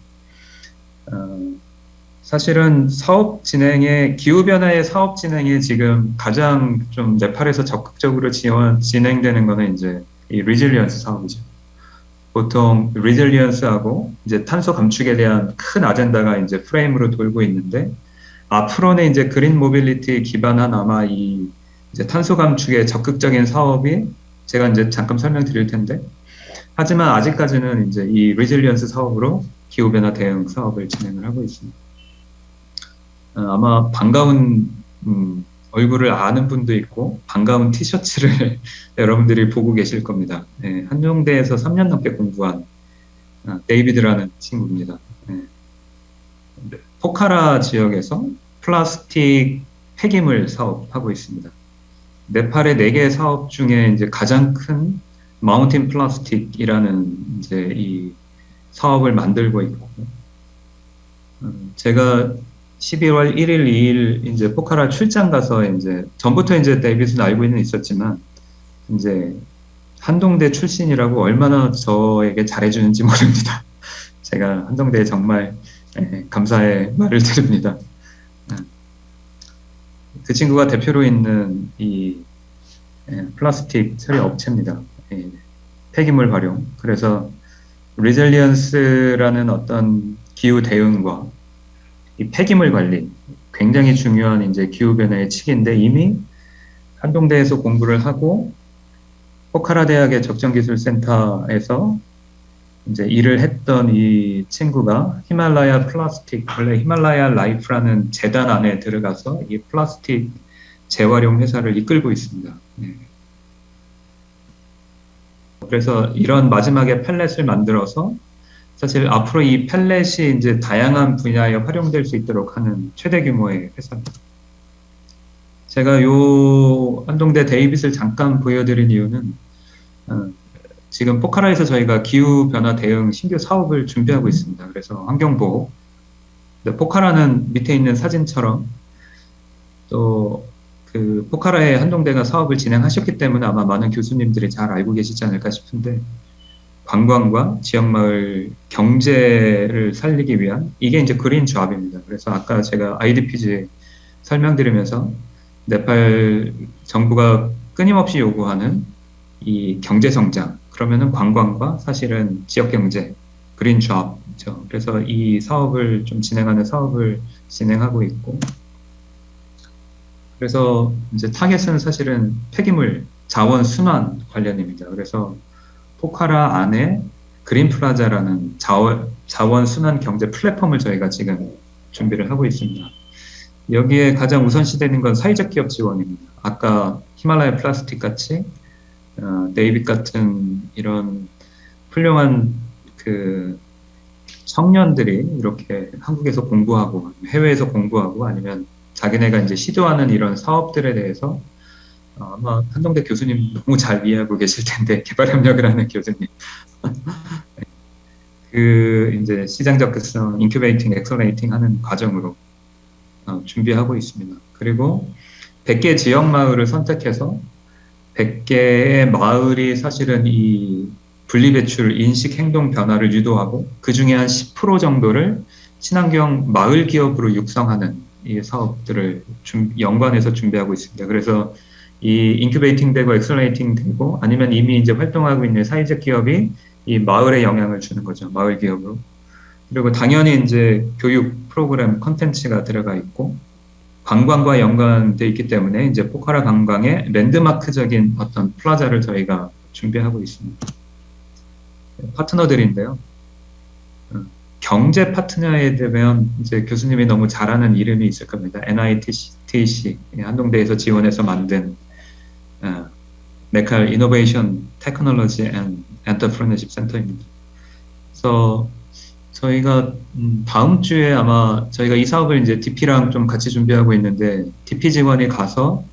사실은 기후변화의 사업 진행에 지금 가장 좀 네팔에서 적극적으로 진행되는 거는 이제 이 리질리언스 사업이죠. 보통 리질리언스하고 이제 탄소 감축에 대한 큰 아젠다가 이제 프레임으로 돌고 있는데, 앞으로는 이제 그린 모빌리티 기반한 아마 이 이제 탄소 감축에 적극적인 사업이 제가 이제 잠깐 설명드릴 텐데, 하지만 아직까지는 이제 이 리질리언스 사업으로 기후변화 대응 사업을 진행을 하고 있습니다. 아마 반가운 얼굴을 아는 분도 있고 반가운 티셔츠를 여러분들이 보고 계실 겁니다. 한동대에서 3년 넘게 공부한 데이비드라는 친구입니다. 포카라 지역에서 플라스틱 폐기물 사업하고 있습니다. 네팔의 4개 사업 중에 이제 가장 큰 마운틴 플라스틱이라는 이제 이 사업을 만들고 있고, 제가 12월 1일, 2일 이제 포카라 출장 가서 이제 전부터 이제 데이빗은 알고는 있었지만, 이제 한동대 출신이라고 얼마나 저에게 잘해주는지 모릅니다. 제가 한동대에 정말 감사의 말을 드립니다. 그 친구가 대표로 있는 이 플라스틱 처리 업체입니다. 폐기물 활용. 그래서 리질리언스라는 어떤 기후 대응과 이 폐기물 관리, 굉장히 중요한 이제 기후변화의 측인데, 이미 한동대에서 공부를 하고 포카라 대학의 적정기술센터에서 이제 일을 했던 이 친구가 히말라야 플라스틱, 원래 히말라야 라이프라는 재단 안에 들어가서 이 플라스틱 재활용 회사를 이끌고 있습니다. 그래서 이런 마지막에 펠렛을 만들어서 사실 앞으로 이 펠렛이 이제 다양한 분야에 활용될 수 있도록 하는 최대 규모의 회사입니다. 제가 요 한동대 데이빗을 잠깐 보여드린 이유는 지금 포카라에서 저희가 기후변화 대응 신규 사업을 준비하고 있습니다. 그래서 환경보호, 근데 포카라는 밑에 있는 사진처럼 또 그 포카라의 한동대가 사업을 진행하셨기 때문에 아마 많은 교수님들이 잘 알고 계시지 않을까 싶은데 관광과 지역마을 경제를 살리기 위한 이게 이제 그린 조합입니다. 그래서 아까 제가 IDPG 설명드리면서 네팔 정부가 끊임없이 요구하는 이 경제 성장 그러면은 관광과 사실은 지역 경제 그린 조합이죠. 그래서 이 사업을 좀 진행하는 사업을 진행하고 있고 그래서 이제 타겟은 사실은 폐기물 자원 순환 관련입니다. 그래서 포카라 안에 그린플라자라는 자원 순환 경제 플랫폼을 저희가 지금 준비를 하고 있습니다. 여기에 가장 우선시되는 건 사회적 기업 지원입니다. 아까 히말라야 플라스틱 같이 데이빗 같은 이런 훌륭한 그 청년들이 이렇게 한국에서 공부하고 해외에서 공부하고 아니면 자기네가 이제 시도하는 이런 사업들에 대해서 아마 한동대 교수님 너무 잘 이해하고 계실 텐데 개발협력을 하는 교수님 그 이제 시장 접근성 인큐베이팅, 엑셀레이팅 하는 과정으로 준비하고 있습니다. 그리고 100개 지역 마을을 선택해서 100개의 마을이 사실은 이 분리배출, 인식, 행동 변화를 유도하고 그 중에 한 10% 정도를 친환경 마을 기업으로 육성하는 이 사업들을 연관해서 준비하고 있습니다. 그래서 이 인큐베이팅 되고 엑셀레이팅 되고 아니면 이미 이제 활동하고 있는 사회적 기업이 이 마을에 영향을 주는 거죠. 마을 기업으로. 그리고 당연히 이제 교육 프로그램 컨텐츠가 들어가 있고 관광과 연관돼 있기 때문에 이제 포카라 관광의 랜드마크적인 어떤 플라자를 저희가 준비하고 있습니다. 파트너들인데요. 경제 파트너에 되면 이제 교수님이 너무 잘 아는 이름이 있을 겁니다. NITC 한동대에서 지원해서 만든 네칼 이노베이션 테크놀로지 앤 엔터프레너십 센터입니다. 그래서 저희가 다음 주에 아마 저희가 이 사업을 이제 DP랑 좀 같이 준비하고 있는데 DP 직원이 가서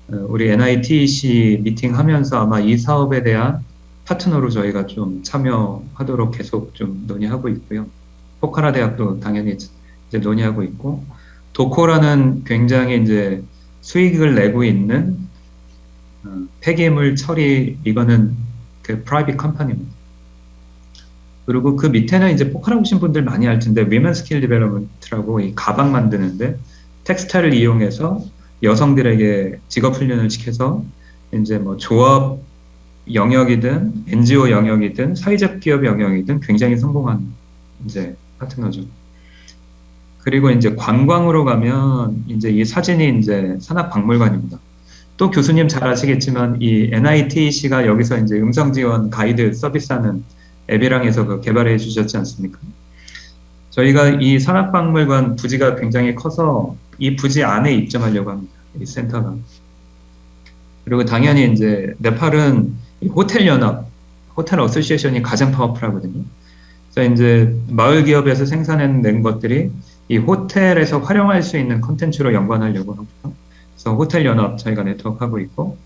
우리 NITC 미팅하면서 아마 이 사업에 대한 파트너로 저희가 좀 참여하도록 계속 좀 논의하고 있고요. 포카라 대학도 당연히 이제 논의하고 있고 도코라는 굉장히 이제 수익을 내고 있는 폐기물 처리 이거는 그 프라이빗 컴퍼니입니다. 그리고 그 밑에는 이제 포카라 오신 분들 많이 알 텐데 위멘 스킬 디벨롭먼트라고 이 가방 만드는데 텍스타일을 이용해서 여성들에게 직업 훈련을 시켜서 이제 뭐 조합 영역이든 NGO 영역이든 사회적 기업 영역이든 굉장히 성공한 이제 파트너죠. 그리고 이제 관광으로 가면 이제 이 사진이 이제 산악박물관입니다. 또 교수님 잘 아시겠지만 이 NITC가 여기서 이제 음성 지원 가이드 서비스하는 앱이랑에서 그 개발해 주셨지 않습니까? 저희가 이 산악박물관 부지가 굉장히 커서 이 부지 안에 입점하려고 합니다. 이 센터가. 그리고 당연히 이제 네팔은 이 호텔 연합, 호텔 어소시에이션이 가장 파워풀하거든요. 그래서 이제 마을 기업에서 생산해낸 것들이 이 호텔에서 활용할 수 있는 콘텐츠로 연관하려고 하고요. 그래서 호텔 연합 저희가 네트워크하고 있고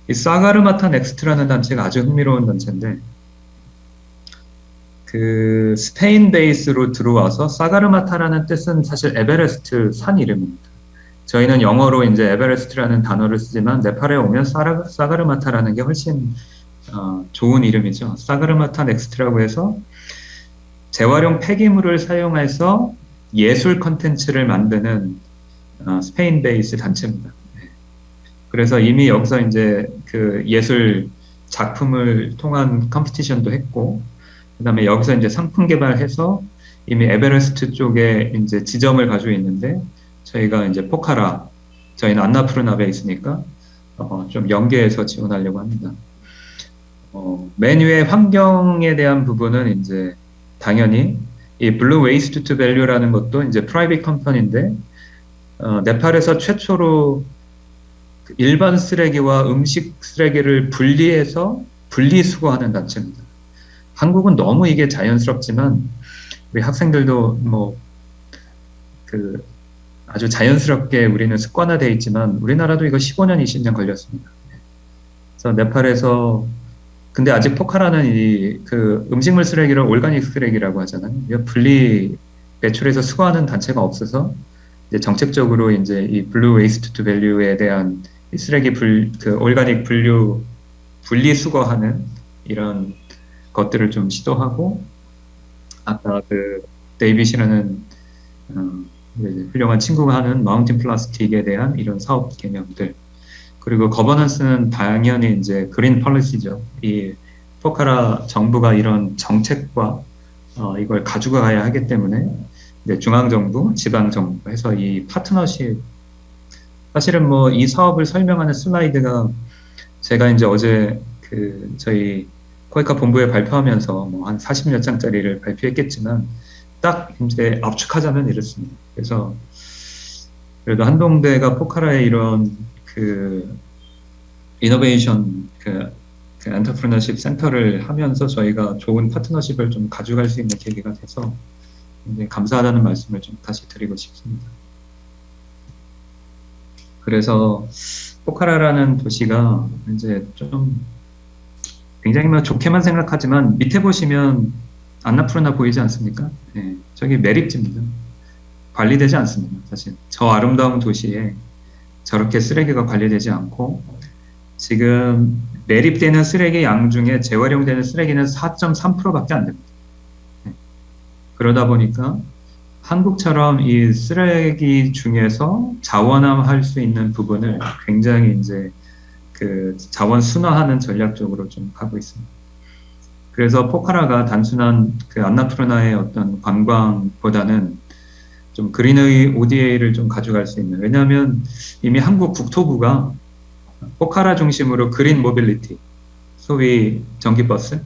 이 사가르마타 넥스트라는 단체가 아주 흥미로운 단체인데 그 스페인 베이스로 들어와서 사가르마타라는 뜻은 사실 에베레스트 산 이름입니다. 저희는 영어로 이제 에베레스트라는 단어를 쓰지만 네팔에 오면 사가르마타라는 게 훨씬 좋은 이름이죠. 사가르마타 넥스트라고 해서 재활용 폐기물을 사용해서 예술 컨텐츠를 만드는 스페인 베이스 단체입니다. 네. 그래서 이미 여기서 이제 그 예술 작품을 통한 컴피티션도 했고, 그다음에 여기서 이제 상품 개발해서 이미 에베레스트 쪽에 이제 지점을 가지고 있는데 저희가 이제 포카라, 저희는 안나푸르나베에 있으니까 좀 연계해서 지원하려고 합니다. 맨 위에 환경에 대한 부분은 이제 당연히 이 블루 웨이스트 투 밸류라는 것도 이제 프라이빗 컴퍼니인데 네팔에서 최초로 일반 쓰레기와 음식 쓰레기를 분리해서 분리수거하는 단체입니다. 한국은 너무 이게 자연스럽지만 우리 학생들도 뭐 그 아주 자연스럽게 우리는 습관화되어 있지만 우리나라도 이거 15년, 20년 걸렸습니다. 그래서 네팔에서 근데 아직 포카라는 이 그 음식물 쓰레기를 올가닉 쓰레기라고 하잖아요. 분리 배출해서 수거하는 단체가 없어서 이제 정책적으로 이제 이 블루 웨이스트 투 밸류에 대한 이 쓰레기 그 올가닉 분리 수거하는 이런 것들을 좀 시도하고, 아까 그 데이빗이라는 이제 훌륭한 친구가 하는 마운틴 플라스틱에 대한 이런 사업 개념들, 그리고 거버넌스는 당연히 이제 그린 펄리시죠. 이 포카라 정부가 이런 정책과 이걸 가지고 가야 하기 때문에 이제 중앙정부, 지방정부 해서 이 파트너십, 사실은 뭐 이 사업을 설명하는 슬라이드가 제가 이제 어제 그 저희 코이카 본부에 발표하면서 뭐 한 40몇 장짜리를 발표했겠지만 딱 이제 압축하자면 이렇습니다. 그래서 그래도 한동대가 포카라의 이런 그 이노베이션 그 엔터프리너십 센터를 하면서 저희가 좋은 파트너십을 좀 가져갈 수 있는 계기가 돼서 굉장히 감사하다는 말씀을 좀 다시 드리고 싶습니다. 그래서 포카라라는 도시가 이제 좀 굉장히 뭐 좋게만 생각하지만 밑에 보시면 안나푸르나 보이지 않습니까? 네, 저기 매립지입니다. 관리되지 않습니다. 사실 저 아름다운 도시에 저렇게 쓰레기가 관리되지 않고 지금 매립되는 쓰레기 양 중에 재활용되는 쓰레기는 4.3%밖에 안 됩니다. 네. 그러다 보니까 한국처럼 이 쓰레기 중에서 자원화할 수 있는 부분을 굉장히 이제 그 자원 순화하는 전략적으로 좀 가고 있습니다. 그래서 포카라가 단순한 그 안나푸르나의 어떤 관광보다는 좀 그린의 ODA를 좀 가져갈 수 있는, 왜냐하면 이미 한국 국토부가 포카라 중심으로 그린 모빌리티, 소위 전기버스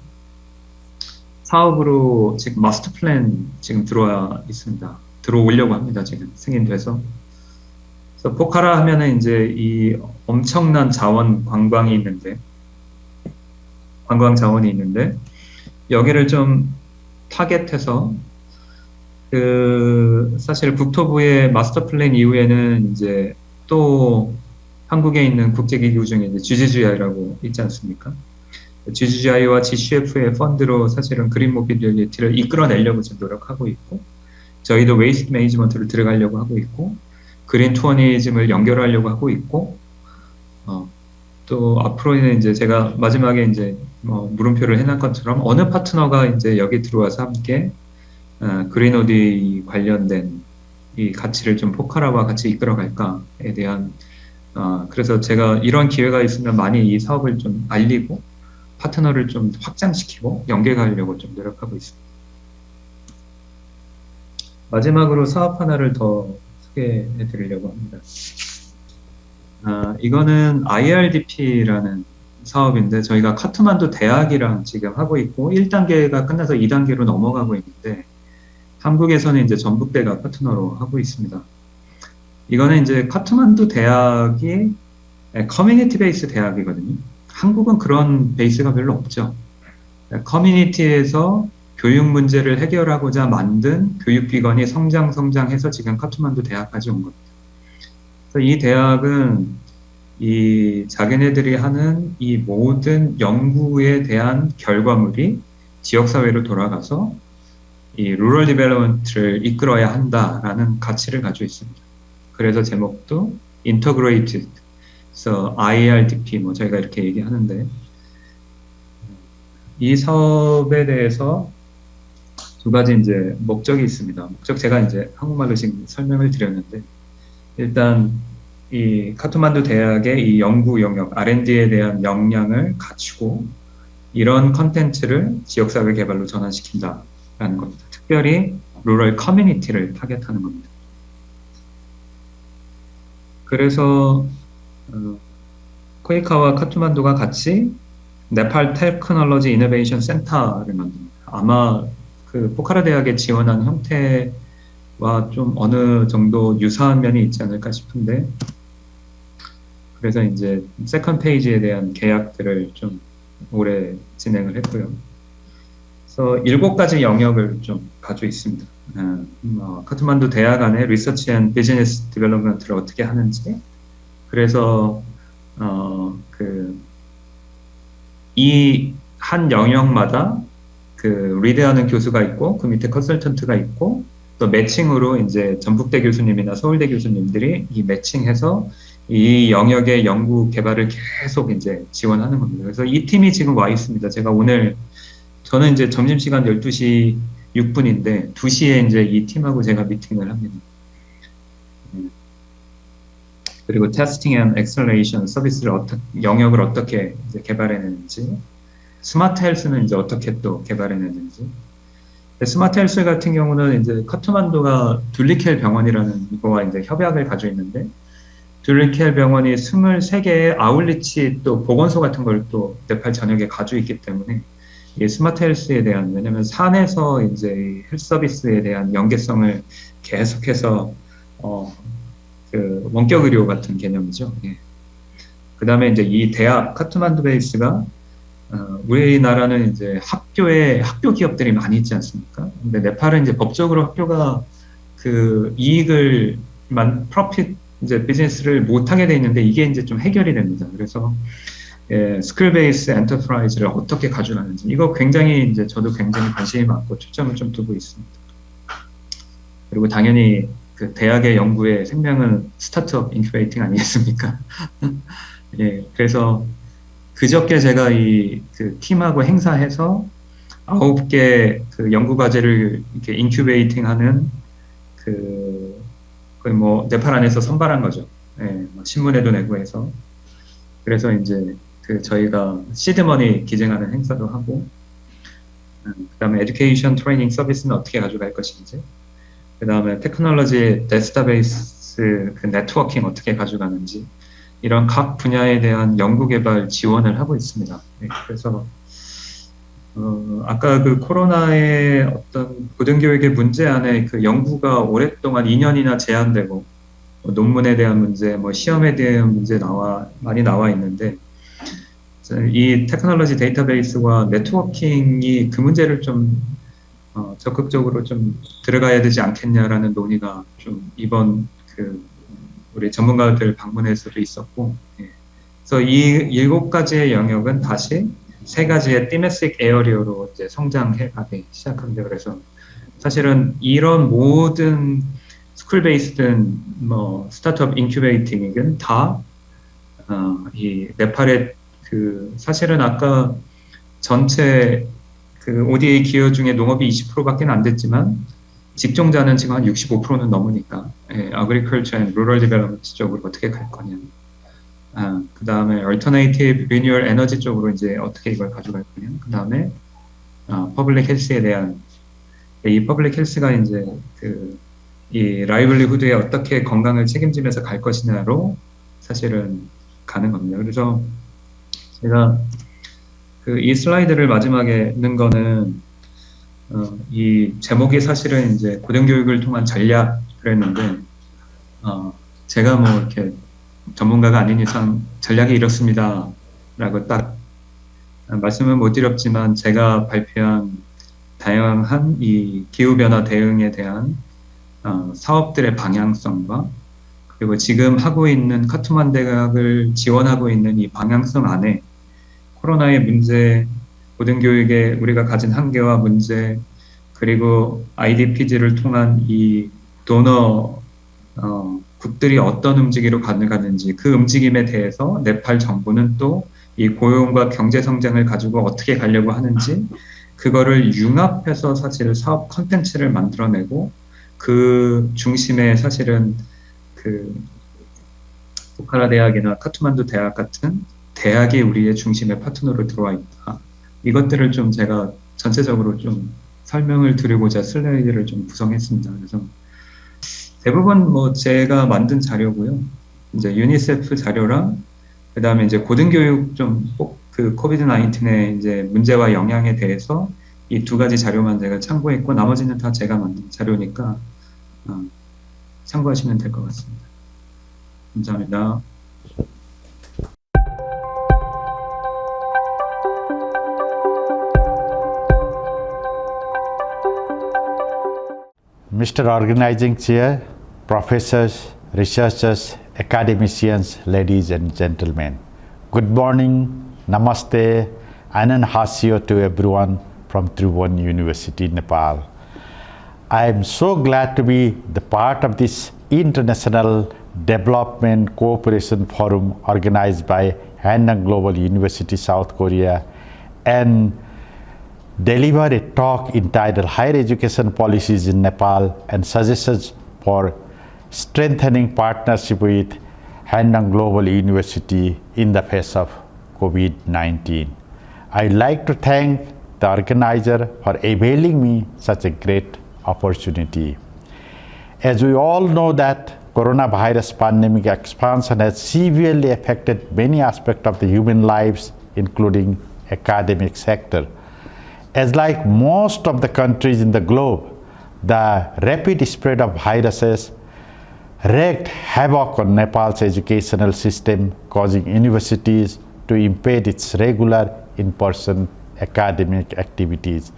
사업으로 지금 마스터 플랜 지금 들어와 있습니다. 들어오려고 합니다. 지금 승인돼서. 그래서 포카라 하면은 이제 이 엄청난 자원 관광이 있는데, 관광 자원이 있는데 여기를 좀 타겟해서 그 사실 국토부의 마스터 플랜 이후에는 이제 또 한국에 있는 국제기구 중에 이제 GGGI라고 있지 않습니까? GGGI와 GCF의 펀드로 사실은 그린 모빌리티를 이끌어내려고 지금 노력하고 있고, 저희도 웨이스트 매니지먼트를 들어가려고 하고 있고, 그린 투어니즘을 연결하려고 하고 있고, 또 앞으로는 이제 제가 마지막에 이제 물음표를 해놓은 것처럼 어느 파트너가 이제 여기 들어와서 함께 그린 오디 관련된 이 가치를 좀 포카라와 같이 이끌어갈까에 대한 그래서 제가 이런 기회가 있으면 많이 이 사업을 좀 알리고 파트너를 좀 확장시키고 연계하려고 좀 노력하고 있습니다. 마지막으로 사업 하나를 더 소개해 드리려고 합니다. 이거는 IRDP라는 사업인데 저희가 카트만두 대학이랑 지금 하고 있고 1단계가 끝나서 2단계로 넘어가고 있는데 한국에서는 이제 전북대가 파트너로 하고 있습니다. 이거는 이제 카트만두 대학이 커뮤니티 베이스 대학이거든요. 한국은 그런 베이스가 별로 없죠. 커뮤니티에서 교육 문제를 해결하고자 만든 교육기관이 성장해서 지금 카트만두 대학까지 온 겁니다. 그래서 이 대학은 이 자기네들이 하는 이 모든 연구에 대한 결과물이 지역사회로 돌아가서 이 루럴 디벨롭먼트를 이끌어야 한다라는 가치를 가지고 있습니다. 그래서 제목도 Integrated, 그래서 IRDP 뭐 저희가 이렇게 얘기하는데 이 사업에 대해서 두 가지 이제 목적이 있습니다. 목적 제가 이제 한국말로 지금 설명을 드렸는데 일단 이 카트만두 대학의 이 연구 영역 R&D에 대한 역량을 갖추고 이런 컨텐츠를 지역사회 개발로 전환시킨다라는 겁니다. 특별히 루럴 커뮤니티를 타겟하는 겁니다. 그래서 코이카와 카트만두가 같이 네팔 테크놀로지 이노베이션 센터를 만듭니다. 아마 그 포카라 대학에 지원한 형태와 좀 어느 정도 유사한 면이 있지 않을까 싶은데, 그래서 이제 세컨 페이지에 대한 계약들을 좀 올해 진행을 했고요. 그래서 7가지 영역을 좀 가지고 있습니다. 카트만두 대학 안에 리서치 앤 비즈니스 디벨롭먼트를 어떻게 하는지, 그래서 이 한 영역마다 그 리드하는 교수가 있고 그 밑에 컨설턴트가 있고 또 매칭으로 이제 전북대 교수님이나 서울대 교수님들이 이 매칭해서 이 영역의 연구 개발을 계속 이제 지원하는 겁니다. 그래서 이 팀이 지금 와 있습니다. 제가 오늘 저는 이제 점심시간 12시 6분인데 2시에 이제 이 팀하고 제가 미팅을 합니다. 그리고 테스팅 앤 엑셀레이션 서비스를 영역을 어떻게 이제 개발해내는지, 스마트 헬스는 이제 어떻게 또 개발해내는지. 스마트 헬스 같은 경우는 이제 카트만두가 둘리켈 병원이라는 이거와 이제 협약을 가지고 있는데, 둘리켈 병원이 23개의 아울리치 또 보건소 같은 걸 또 네팔 전역에 가지고 있기 때문에 이 스마트 헬스에 대한, 왜냐면 산에서 이제 이 헬스 서비스에 대한 연계성을 계속해서 그 원격 의료 같은 개념이죠. 예. 그 다음에 이제 이 대학 카트만두 베이스가 우리나라는 이제 학교 기업들이 많이 있지 않습니까? 근데 네팔은 이제 법적으로 학교가 그 프로핏 이제 비즈니스를 못 하게 돼 있는데 이게 이제 좀 해결이 됩니다. 그래서 스쿨 베이스 엔터프라이즈를 어떻게 가져가는지 이거 굉장히 이제 저도 굉장히 관심이 많고 초점을 좀 두고 있습니다. 그리고 당연히 그 대학의 연구의 생명은 스타트업 인큐베이팅 아니겠습니까? 예, 그래서 그저께 제가 그 팀하고 행사해서 9개 그 연구 과제를 이렇게 인큐베이팅하는 뭐 네팔 안에서 선발한 거죠. 예, 뭐 신문에도 내고 해서. 그래서 이제 그 저희가 시드머니 기증하는 행사도 하고, 그다음에 에듀케이션 트레이닝 서비스는 어떻게 가져갈 것인지, 그다음에 테크놀로지 데이터베이스 그 네트워킹 어떻게 가져가는지, 이런 각 분야에 대한 연구개발 지원을 하고 있습니다. 네, 그래서 아까 그 코로나의 어떤 고등교육의 문제 안에 그 연구가 오랫동안 2년이나 제한되고 뭐 논문에 대한 문제, 뭐 시험에 대한 문제 많이 나와 있는데 이 테크놀로지 데이터베이스와 네트워킹이 그 문제를 좀 적극적으로 좀 들어가야 되지 않겠냐라는 논의가 좀 이번 우리 전문가들 방문에서도 있었고, 예. 그래서 이 7가지의 영역은 다시 3가지의 티메식 에어리어로 이제 성장해 가기 시작합니다. 그래서 사실은 이런 모든 스쿨 베이스든 뭐 스타트업 인큐베이팅이든 다 이 네팔의 사실은 아까 전체 ODA 기여 중에 농업이 20%밖에 안 됐지만 직종자는 지금 한 65%는 넘으니까 Agriculture and Rural Development 쪽으로 어떻게 갈 거냐. 그 다음에 Alternative Renewable Energy 쪽으로 이제 어떻게 이걸 가져갈 거냐. 그 다음에 Public Health에 대한 이 Public Health가 이제 이 라이블리후드에 어떻게 건강을 책임지면서 갈 것이냐로 사실은 가는 겁니다. 그래서 제가 이 슬라이드를 마지막에 넣은 거는 이 제목이 사실은 이제 고등교육을 통한 전략 그랬는데 제가 뭐 이렇게 전문가가 아닌 이상 전략이 이렇습니다 라고 딱 말씀은 못 드렸지만 제가 발표한 다양한 이 기후변화 대응에 대한 사업들의 방향성과 그리고 지금 하고 있는 카투만 대학을 지원하고 있는 이 방향성 안에 코로나의 문제, 고등교육에 우리가 가진 한계와 문제, 그리고 IDPG를 통한 이 도너 국들이 어떤 움직임으로 가는지 그 움직임에 대해서 네팔 정부는 또 이 고용과 경제 성장을 가지고 어떻게 가려고 하는지 그거를 융합해서 사실 사업 컨텐츠를 만들어내고 그 중심에 사실은 포카라 대학이나 카투만두 대학 같은 대학이 우리의 중심의 파트너로 들어와 있다. 이것들을 좀 제가 전체적으로 좀 설명을 드리고자 슬라이드를 좀 구성했습니다. 그래서 대부분 뭐 제가 만든 자료고요. 이제 유니세프 자료랑 그 다음에 이제 고등교육 좀 꼭 코비드 19의 이제 문제와 영향에 대해서 이 2가지 자료만 제가 참고했고 나머지는 다 제가 만든 자료니까 참고하시면 될 것 같습니다. 감사합니다. Mr. Organizing Chair, Professors, Researchers, Academicians, ladies and gentlemen. Good morning, Namaste, Anand Hasio to everyone from Tribhuvan University, Nepal. I am so glad to be the part of this International Development Cooperation Forum organized by Hanyang Global University, South Korea, and deliver a talk entitled Higher Education Policies in Nepal and Suggestions for Strengthening Partnership with Hanyang Global University in the face of COVID-19. I'd like to thank the organizer for availing me such a great opportunity. As we all know that coronavirus pandemic expansion has severely affected many aspects of the human lives, including academic sector. As like most of the countries in the globe, the rapid spread of viruses wreaked havoc on Nepal's educational system, causing universities to impede its regular in-person academic activities.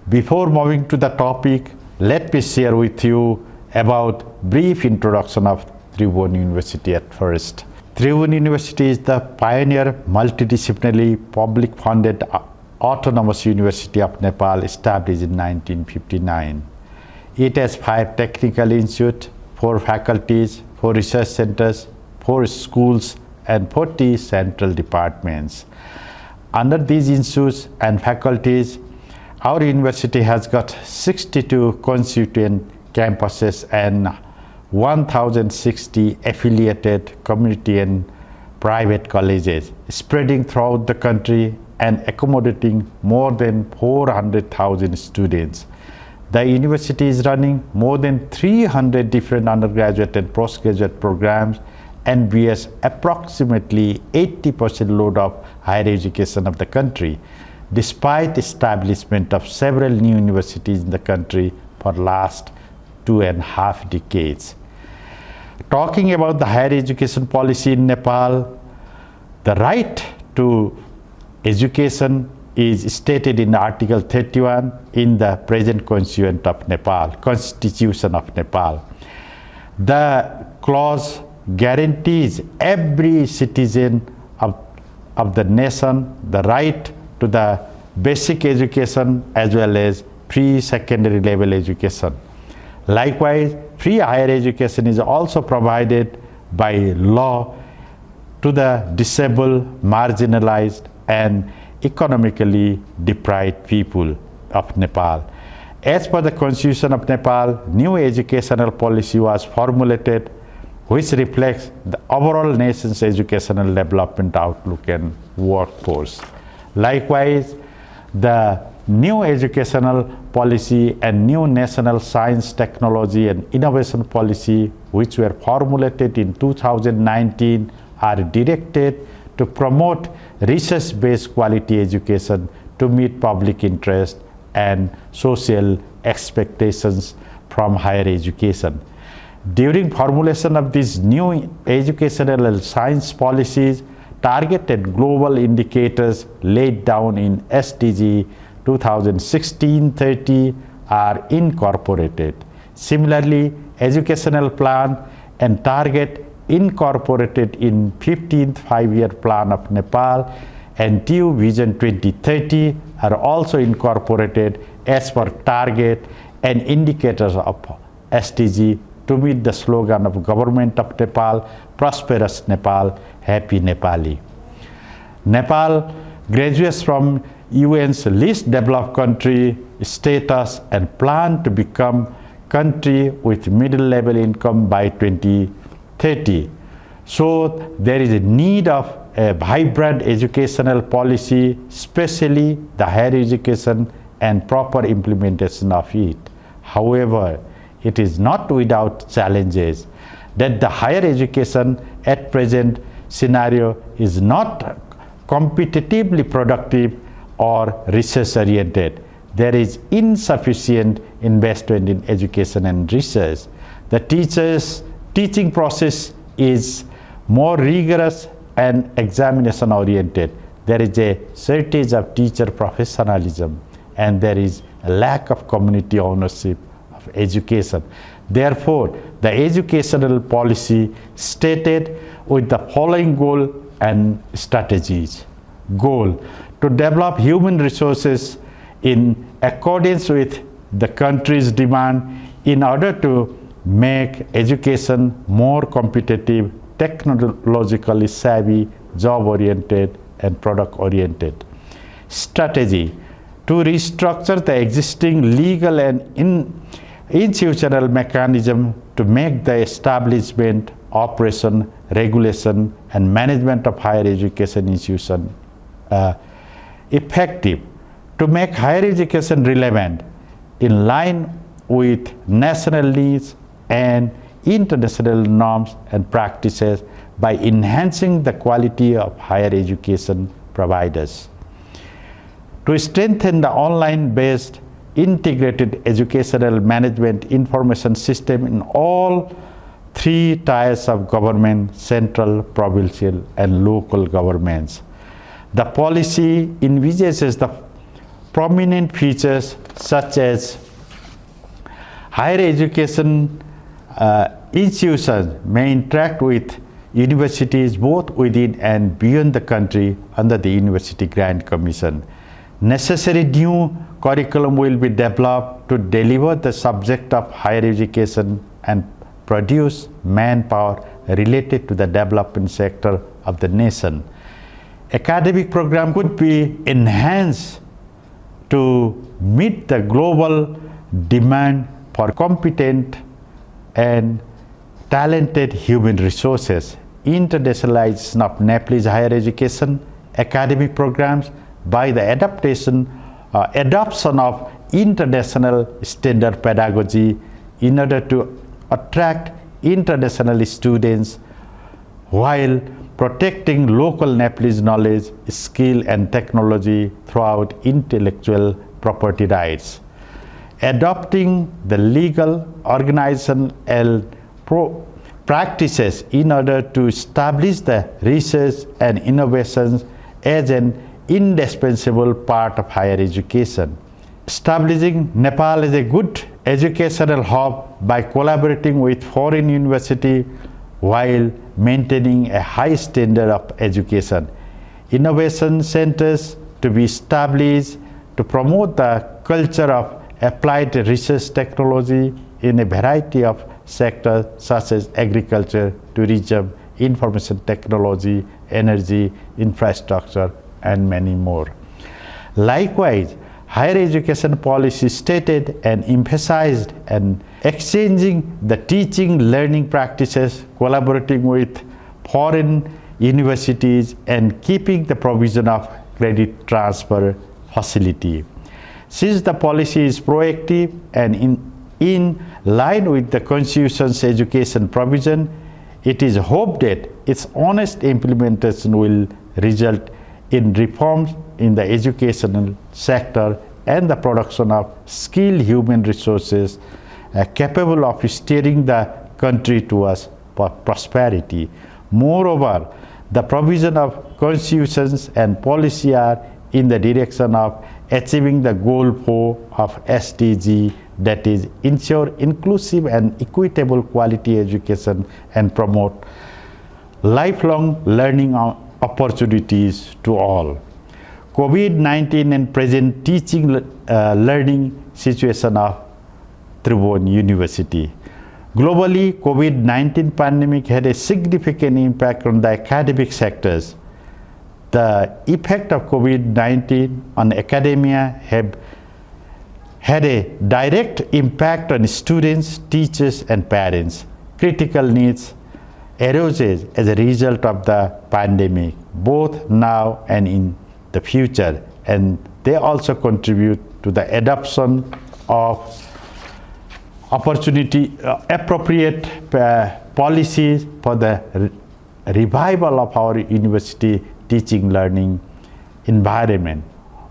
Before moving to the topic, let me share with you about brief introduction of Tribhuvan University at first. Tribhuvan University is the pioneer multidisciplinary public funded autonomous university of Nepal established in 1959. It has 5 technical institutes, 4 faculties, 4 research centers, 4 schools, and 40 central departments. Under these institutes and faculties, our university has got 62 constituent campuses and 1,060 affiliated community and private colleges spreading throughout the country and accommodating more than 400,000 students. The university is running more than 300 different undergraduate and postgraduate programs and bears approximately 80% load of higher education of the country, despite establishment of several new universities in the country for last 2.5 decades. Talking about the higher education policy in Nepal, the right to education is stated in Article 31 in the present Constitution of Nepal. The clause guarantees every citizen of the nation the right to the basic education as well as pre-secondary level education. Likewise, free higher education is also provided by law to the disabled, marginalized, and economically deprived people of Nepal. As per the Constitution of Nepal, new educational policy was formulated which reflects the overall nation's educational development outlook and workforce. Likewise, the new educational policy and new national science, technology, and innovation policy, which were formulated in 2019, are directed to promote research-based quality education to meet public interest and social expectations from higher education. During formulation of these new educational and science policies, targeted global indicators laid down in SDG 2016-30 are incorporated. Similarly, educational plan and target incorporated in 15th Five-Year Plan of Nepal and TU Vision 2030 are also incorporated as per target and indicators of SDG to meet the slogan of Government of Nepal, Prosperous Nepal, Happy Nepali. Nepal graduates from UN's least developed country status and plan to become country with middle level income by 2030. So there is a need of a vibrant educational policy, especially the higher education and proper implementation of it. However, it is not without challenges that the higher education at present scenario is not competitively productive or research oriented. There is insufficient investment in education and research. The teaching process is more rigorous and examination oriented. There is a shortage of teacher professionalism and there is a lack of community ownership of education. Therefore, the educational policy stated with the following goal and strategies. Goal: to develop human resources in accordance with the country's demand in order to make education more competitive, technologically savvy, job-oriented, and product-oriented. Strategy to restructure the existing legal and institutional mechanism to make the establishment, operation, regulation, and management of higher education institutions effective, to make higher education relevant in line with national needs and international norms and practices by enhancing the quality of higher education providers. To strengthen the online-based integrated educational management information system in all three tiers of government, central, provincial, and local governments. The policy envisages the prominent features such as higher education institutions may interact with universities both within and beyond the country under the University Grant Commission. Necessary new curriculum will be developed to deliver the subject of higher education and produce manpower related to the development sector of the nation. Academic program could be enhanced to meet the global demand for competent and talented human resources. Internationalization of Nepalese higher education academic programs by the adoption of international standard pedagogy in order to attract international students while protecting local Nepalese knowledge, skill, and technology throughout intellectual property rights. Adopting the legal, organization, and practices in order to establish the research and innovations as an indispensable part of higher education. Establishing Nepal as a good educational hub by collaborating with foreign universities while maintaining a high standard of education. Innovation centers to be established to promote the culture of applied research technology in a variety of sectors such as agriculture, tourism, information technology, energy, infrastructure, and many more. Likewise, higher education policy stated and emphasized and exchanging the teaching learning practices, collaborating with foreign universities, and keeping the provision of credit transfer facility. Since the policy is proactive and in line with the Constitution's education provision, it is hoped that its honest implementation will result in reforms in the educational sector and the production of skilled human resources capable of steering the country towards prosperity. Moreover, the provision of constitutions and policy are in the direction of achieving the goal 4 of SDG, that is, ensure inclusive and equitable quality education and promote lifelong learning opportunities to all. COVID-19 and present teaching learning situation of Tribhuvan University. Globally, COVID-19 pandemic had a significant impact on the academic sectors. The effect of COVID-19 on academia have had a direct impact on students, teachers, and parents. Critical needs arose as a result of the pandemic, both now and in the future, and they also contribute to the adoption of appropriate policies for the revival of our university teaching learning environment.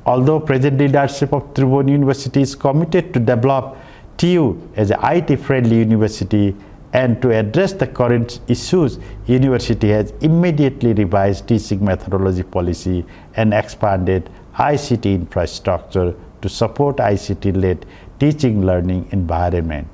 Although present leadership of Tribhuvan University is committed to develop TU as an IT-friendly university and to address the current issues, university has immediately revised teaching methodology policy and expanded ICT infrastructure to support ICT-led teaching learning environment.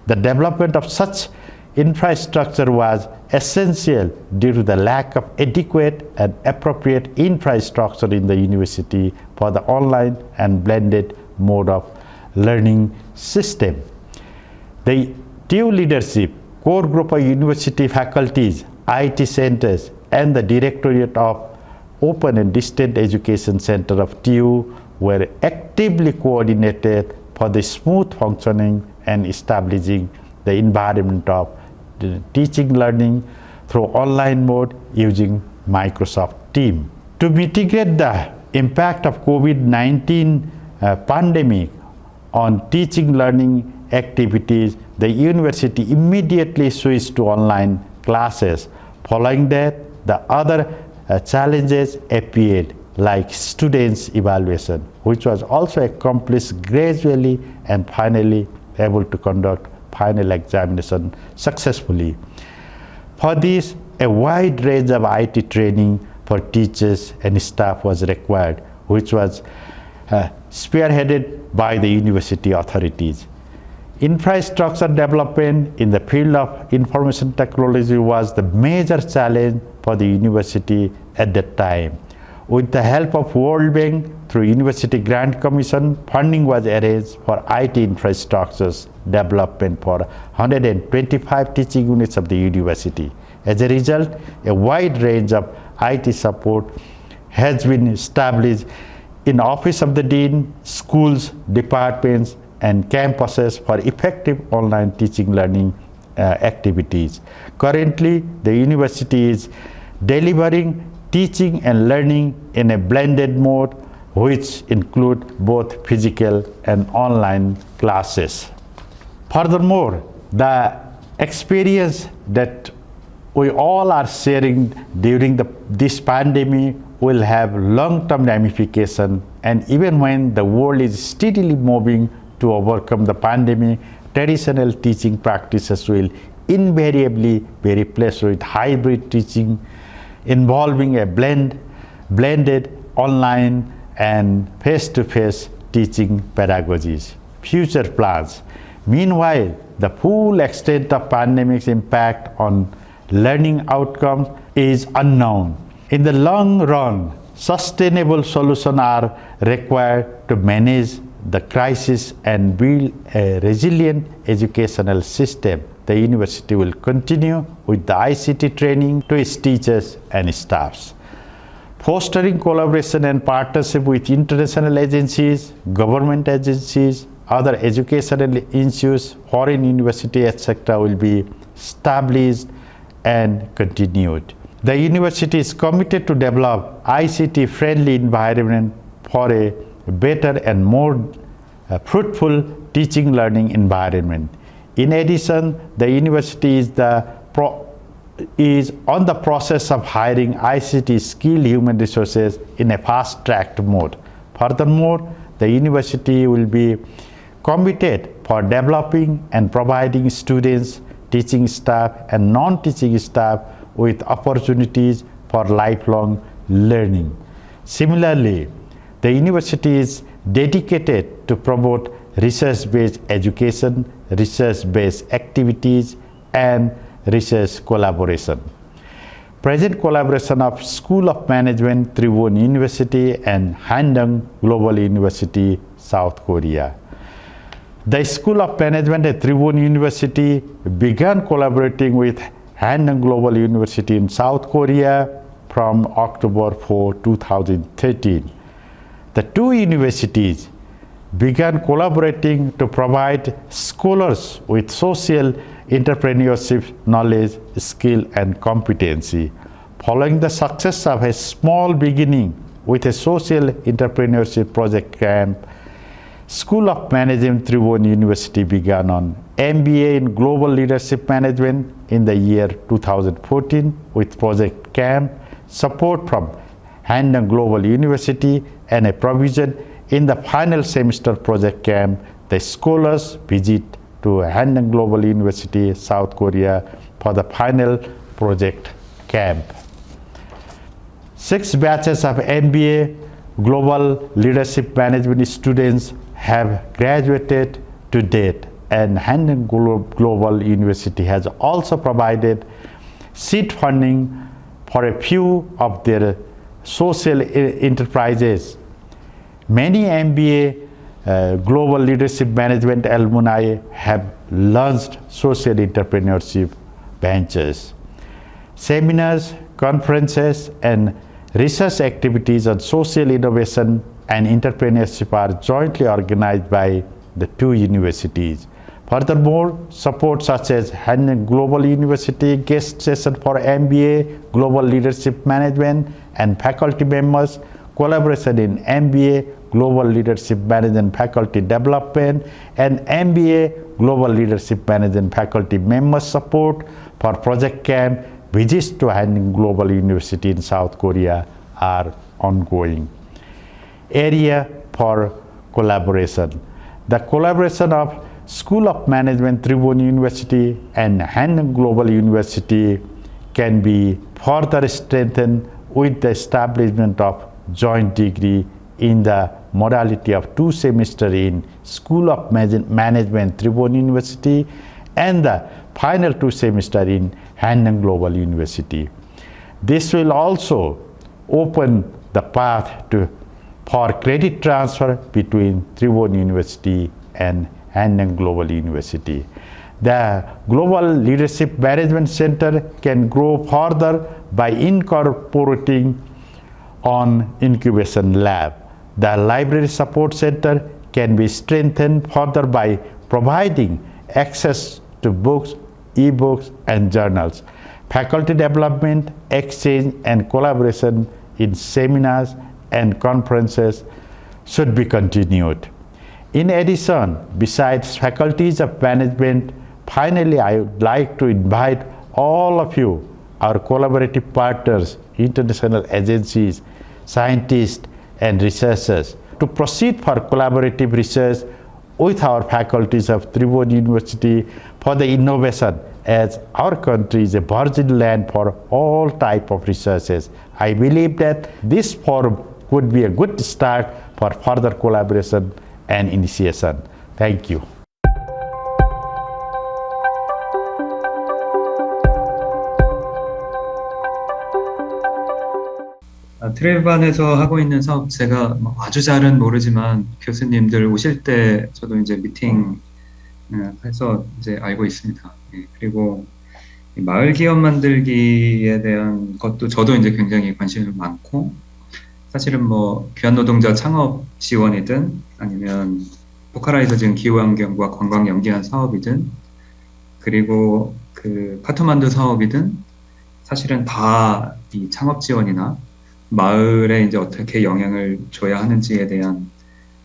The development of such infrastructure was essential due to the lack of adequate and appropriate infrastructure in the university for the online and blended mode of learning system. The TU leadership, core group of university faculties, IT centers, and the Directorate of Open and Distant Education Center of TU were actively coordinated for the smooth functioning and establishing the environment of the teaching learning through online mode using Microsoft Teams. To mitigate the impact of COVID-19 pandemic on teaching learning activities, the university immediately switched to online classes. Following that, the other challenges appeared, like students' evaluation, which was also accomplished gradually and finally able to conduct final examination successfully. For this, a wide range of IT training for teachers and staff was required, which was spearheaded by the university authorities. Infrastructure development in the field of information technology was the major challenge for the university at that time. With the help of World Bank through University Grant Commission, funding was arranged for IT infrastructures development for 125 teaching units of the university. As a result, a wide range of IT support has been established in Office of the Dean, schools, departments, and campuses for effective online teaching learning activities. Currently, the university is delivering teaching and learning in a blended mode, which include both physical and online classes. Furthermore, the experience that we all are sharing during this pandemic will have long-term ramifications, and even when the world is steadily moving to overcome the pandemic, traditional teaching practices will invariably be replaced with hybrid teaching involving a blended online and face-to-face teaching pedagogies. Future plans. Meanwhile, the full extent of pandemic's impact on learning outcomes is unknown. In the long run, sustainable solutions are required to manage the crisis and build a resilient educational system. The university will continue with the ICT training to its teachers and staffs. Fostering collaboration and partnership with international agencies, government agencies, other educational institutes, foreign universities, etc. will be established and continued. The university is committed to develop ICT-friendly environment for a better and more fruitful teaching learning environment. In addition, the university is on the process of hiring ICT skilled human resources in a fast-tracked mode. Furthermore, the university will be committed for developing and providing students, teaching staff, and non-teaching staff with opportunities for lifelong learning. Similarly, the university is dedicated to promote research-based education, research-based activities, and research collaboration. Present collaboration of School of Management, Tribhuvan University, and Handong Global University, South Korea. The School of Management at Tribhuvan University began collaborating with Handong Global University in South Korea from October 4, 2013. The two universities began collaborating to provide scholars with social entrepreneurship knowledge, skill, and competency. Following the success of a small beginning with a social entrepreneurship project camp, School of Management Tribhuvan University began on MBA in Global Leadership Management in the year 2014 with project camp, support from Handong Global University, and a provision in the final semester project camp. The scholars visit to Handong Global University, South Korea for the final project camp. 6 batches of MBA Global Leadership Management students have graduated to date, and Handong Global University has also provided seed funding for a few of their social enterprises. Many MBA Global Leadership Management alumni have launched social entrepreneurship ventures. Seminars, conferences, and research activities on social innovation and entrepreneurship are jointly organized by the two universities. Furthermore, support such as Hanyang Global University guest session for MBA, Global Leadership Management, and faculty members, collaboration in MBA, Global Leadership Management Faculty Development, and MBA, Global Leadership Management Faculty members support for project camp, visits to Hanyang Global University in South Korea are ongoing. Area for collaboration. The collaboration of School of Management Tribhuvan University and Hanyang Global University can be further strengthened with the establishment of joint degree in the modality of 2 semesters in School of Management Tribhuvan University and the final 2 semesters in Hanyang Global University. This will also open the path for credit transfer between Tribhuvan University and Hanyang Global University. The Global Leadership Management Center can grow further by incorporating an incubation lab. The Library Support Center can be strengthened further by providing access to books, e-books, and journals. Faculty development, exchange, and collaboration in seminars and conferences should be continued. In addition, besides faculties of management, finally I would like to invite all of you, our collaborative partners, international agencies, scientists, and researchers, to proceed for collaborative research with our faculties of Tribhuvan University for the innovation, as our country is a virgin land for all type of researches. I believe that this forum would be a good start for further collaboration and initiation. Thank you. 트레반에서 하고 있는 사업 제가 아주 잘은 모르지만 교수님들 오실 때 저도 이제 미팅 해서 이제 알고 있습니다. 예, 그리고 이 마을 기업 만들기에 대한 것도 저도 이제 굉장히 관심이 많고, 사실은 뭐 귀한 노동자 창업 지원이든 아니면 포카라에서 기후 환경과 관광 연계한 사업이든 그리고 그 카트만두 사업이든 사실은 다 이 창업 지원이나 마을에 이제 어떻게 영향을 줘야 하는지에 대한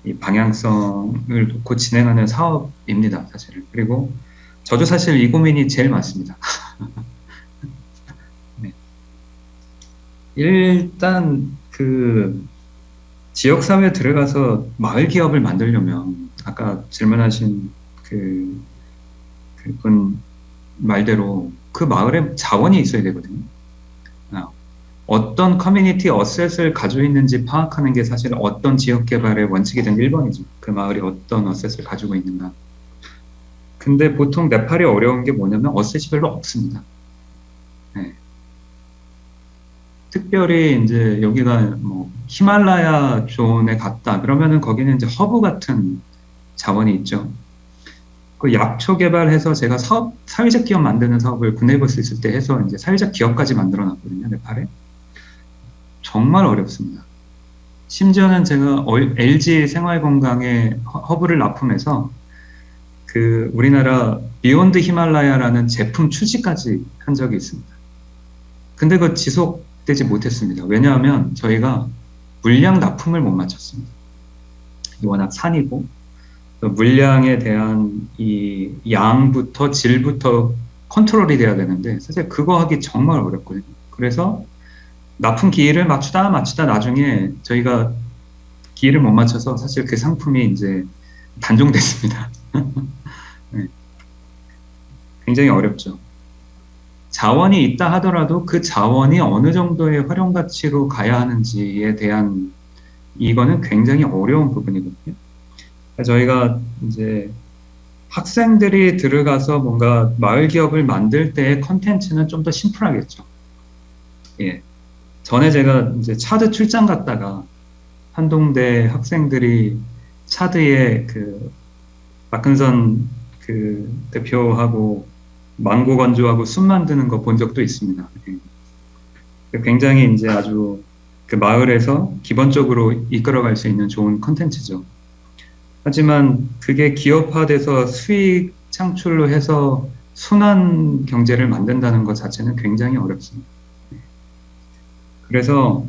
이 방향성을 놓고 진행하는 사업입니다, 사실은. 그리고 저도 사실 이 고민이 제일 많습니다. 네. 일단 그 지역사회에 들어가서 마을 기업을 만들려면 아까 질문하신 그분 말대로 그 마을에 자원이 있어야 되거든요. 어떤 커뮤니티 어셋을 가지고 있는지 파악하는 게 사실 어떤 지역 개발의 원칙이 된 1번이죠. 그 마을이 어떤 어셋을 가지고 있는가. 근데 보통 네팔이 어려운 게 뭐냐면 어셋이 별로 없습니다. 네. 특별히 이제 여기가 뭐 히말라야 존에 갔다 그러면은 거기는 이제 허브 같은 자원이 있죠. 그 약초 개발해서 제가 사회적 기업 만드는 사업을 군에버스 있을 때 해서 이제 사회적 기업까지 만들어 놨거든요, 네팔에. 정말 어렵습니다. 심지어는 제가 LG 생활건강에 허브를 납품해서 그 우리나라 비욘드 히말라야라는 제품 출시까지 한 적이 있습니다. 근데 그거 지속되지 못했습니다. 왜냐하면 저희가 물량 납품을 못 맞췄습니다. 워낙 산이고 물량에 대한 이 양부터 질부터 컨트롤이 돼야 되는데 사실 그거 하기 정말 어렵거든요. 그래서 납품 기일을 맞추다 나중에 저희가 기일을 못 맞춰서 사실 그 상품이 이제 단종됐습니다. 네. 굉장히 어렵죠. 자원이 있다 하더라도 그 자원이 어느 정도의 활용 가치로 가야 하는지에 대한 이거는 굉장히 어려운 부분이거든요. 저희가 이제 학생들이 들어가서 뭔가 마을 기업을 만들 때의 컨텐츠는 좀 더 심플하겠죠. 예. 전에 제가 이제 차드 출장 갔다가 한동대 학생들이 차드의 그 박근선 그 대표하고 망고 건조하고 술 만드는 거 본 적도 있습니다. 예. 굉장히 이제 아주 그 마을에서 기본적으로 이끌어갈 수 있는 좋은 컨텐츠죠. 하지만 그게 기업화돼서 수익 창출로 해서 순환 경제를 만든다는 것 자체는 굉장히 어렵습니다. 그래서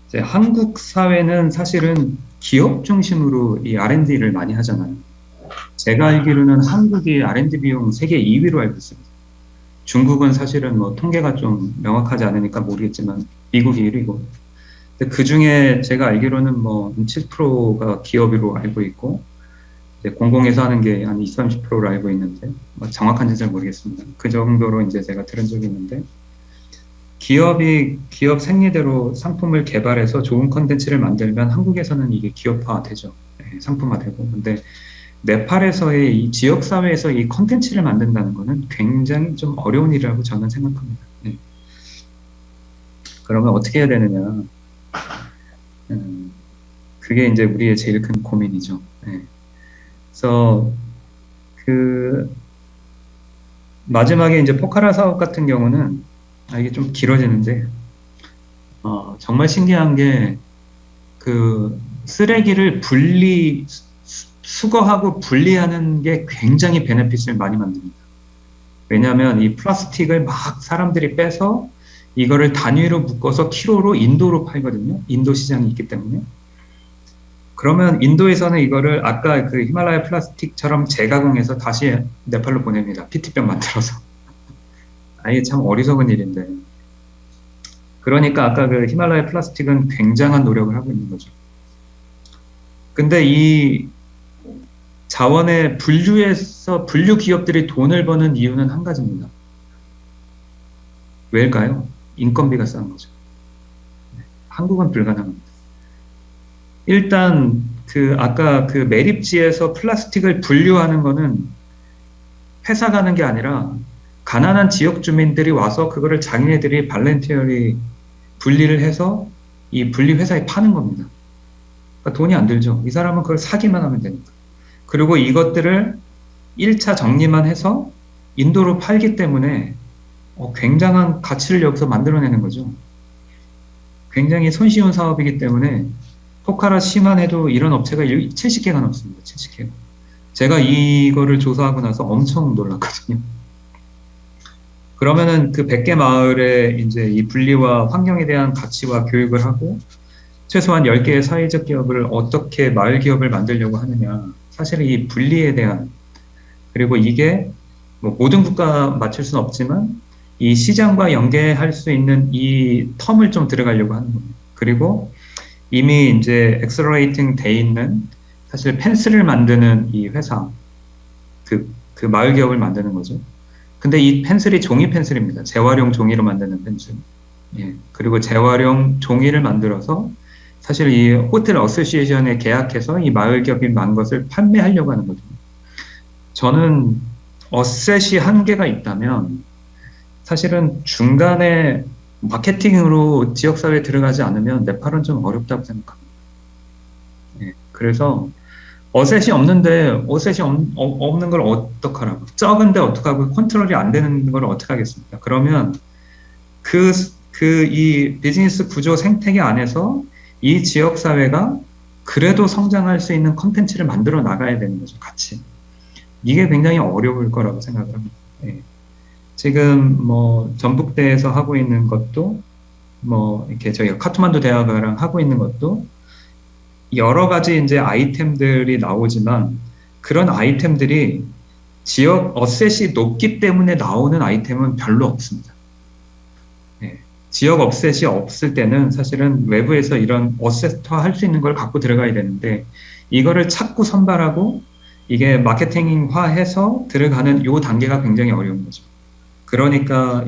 이제 한국 사회는 사실은 기업 중심으로 이 R&D를 많이 하잖아요. 제가 알기로는 한국이 R&D 비용 세계 2위로 알고 있습니다. 중국은 사실은 뭐 통계가 좀 명확하지 않으니까 모르겠지만 미국이 1위고. 근데 그 중에 제가 알기로는 뭐 7%가 기업으로 알고 있고, 이제 공공에서 하는 게 한 20, 30%로 알고 있는데, 뭐 정확한지는 잘 모르겠습니다. 그 정도로 이제 제가 들은 적이 있는데, 기업이 기업 생리대로 상품을 개발해서 좋은 컨텐츠를 만들면 한국에서는 이게 기업화 되죠. 네, 상품화 되고. 근데 네팔에서의 이 지역 사회에서 이 컨텐츠를 만든다는 거는 굉장히 좀 어려운 일이라고 저는 생각합니다. 네. 그러면 어떻게 해야 되느냐? 그게 이제 우리의 제일 큰 고민이죠. 네. 그래서 그 마지막에 이제 포카라 사업 같은 경우는 이게 좀 길어지는데 정말 신기한 게 그 쓰레기를 수거하고 분리하는 게 굉장히 베네핏을 많이 만듭니다. 왜냐하면 이 플라스틱을 막 사람들이 빼서 이거를 단위로 묶어서 키로로 인도로 팔거든요. 인도 시장이 있기 때문에. 그러면 인도에서는 이거를 아까 그 히말라야 플라스틱처럼 재가공해서 다시 네팔로 보냅니다. PT병 만들어서. 이게 참 어리석은 일인데. 그러니까 아까 그 히말라야 플라스틱은 굉장한 노력을 하고 있는 거죠. 근데 이 자원의 분류 기업들이 돈을 버는 이유는 한 가지입니다. 왜일까요? 인건비가 싼 거죠. 한국은 불가능합니다. 일단 아까 그 매립지에서 플라스틱을 분류하는 거는 회사 가는 게 아니라 가난한 지역 주민들이 와서 그거를 자기네들이 발렌티어리 분리를 해서 이 분리 회사에 파는 겁니다. 그러니까 돈이 안 들죠. 이 사람은 그걸 사기만 하면 되니까. 그리고 이것들을 1차 정리만 해서 인도로 팔기 때문에 굉장한 가치를 여기서 만들어내는 거죠. 굉장히 손쉬운 사업이기 때문에 포카라 시만 해도 이런 업체가 70개가 넘습니다. 70개가. 제가 이거를 조사하고 나서 엄청 놀랐거든요. 그러면은 그 100개 마을에 이제 이 분리와 환경에 대한 가치와 교육을 하고 최소한 10개의 사회적 기업을 어떻게 마을 기업을 만들려고 하느냐. 사실은 이 분리에 대한, 그리고 이게 뭐 모든 국가 맞출 수는 없지만 이 시장과 연계할 수 있는 이 텀을 좀 들어가려고 하는 겁니다. 그리고 이미 이제 엑셀러레이팅 돼 있는 사실 펜스를 만드는 이 회사, 그 마을 기업을 만드는 거죠. 근데 이 펜슬이 종이 펜슬입니다. 재활용 종이로 만드는 펜슬. 예. 그리고 재활용 종이를 만들어서 사실 이 호텔 어소시에이션에 계약해서 이 마을 기업이 만 것을 판매하려고 하는 거죠. 저는 어셋이 한계가 있다면 사실은 중간에 마케팅으로 지역사회에 들어가지 않으면 네팔은 좀 어렵다고 생각합니다. 예. 그래서 어셋이 없는데 어셋이 없는 걸 어떡하라고, 적은데 어떡하고 컨트롤이 안 되는 걸 어떡하겠습니까? 그러면 이 비즈니스 구조 생태계 안에서 이 지역 사회가 그래도 성장할 수 있는 컨텐츠를 만들어 나가야 되는 거죠, 같이. 이게 굉장히 어려울 거라고 생각을 합니다. 예. 지금 뭐 전북대에서 하고 있는 것도 뭐 이렇게 저희가 카트만두 대학이랑 하고 있는 것도 여러 가지 이제 아이템들이 나오지만 그런 아이템들이 지역 어셋이 높기 때문에 나오는 아이템은 별로 없습니다. 네. 지역 어셋이 없을 때는 사실은 외부에서 이런 어셋화 할 수 있는 걸 갖고 들어가야 되는데 이거를 찾고 선발하고 이게 마케팅화해서 들어가는 요 단계가 굉장히 어려운 거죠. 그러니까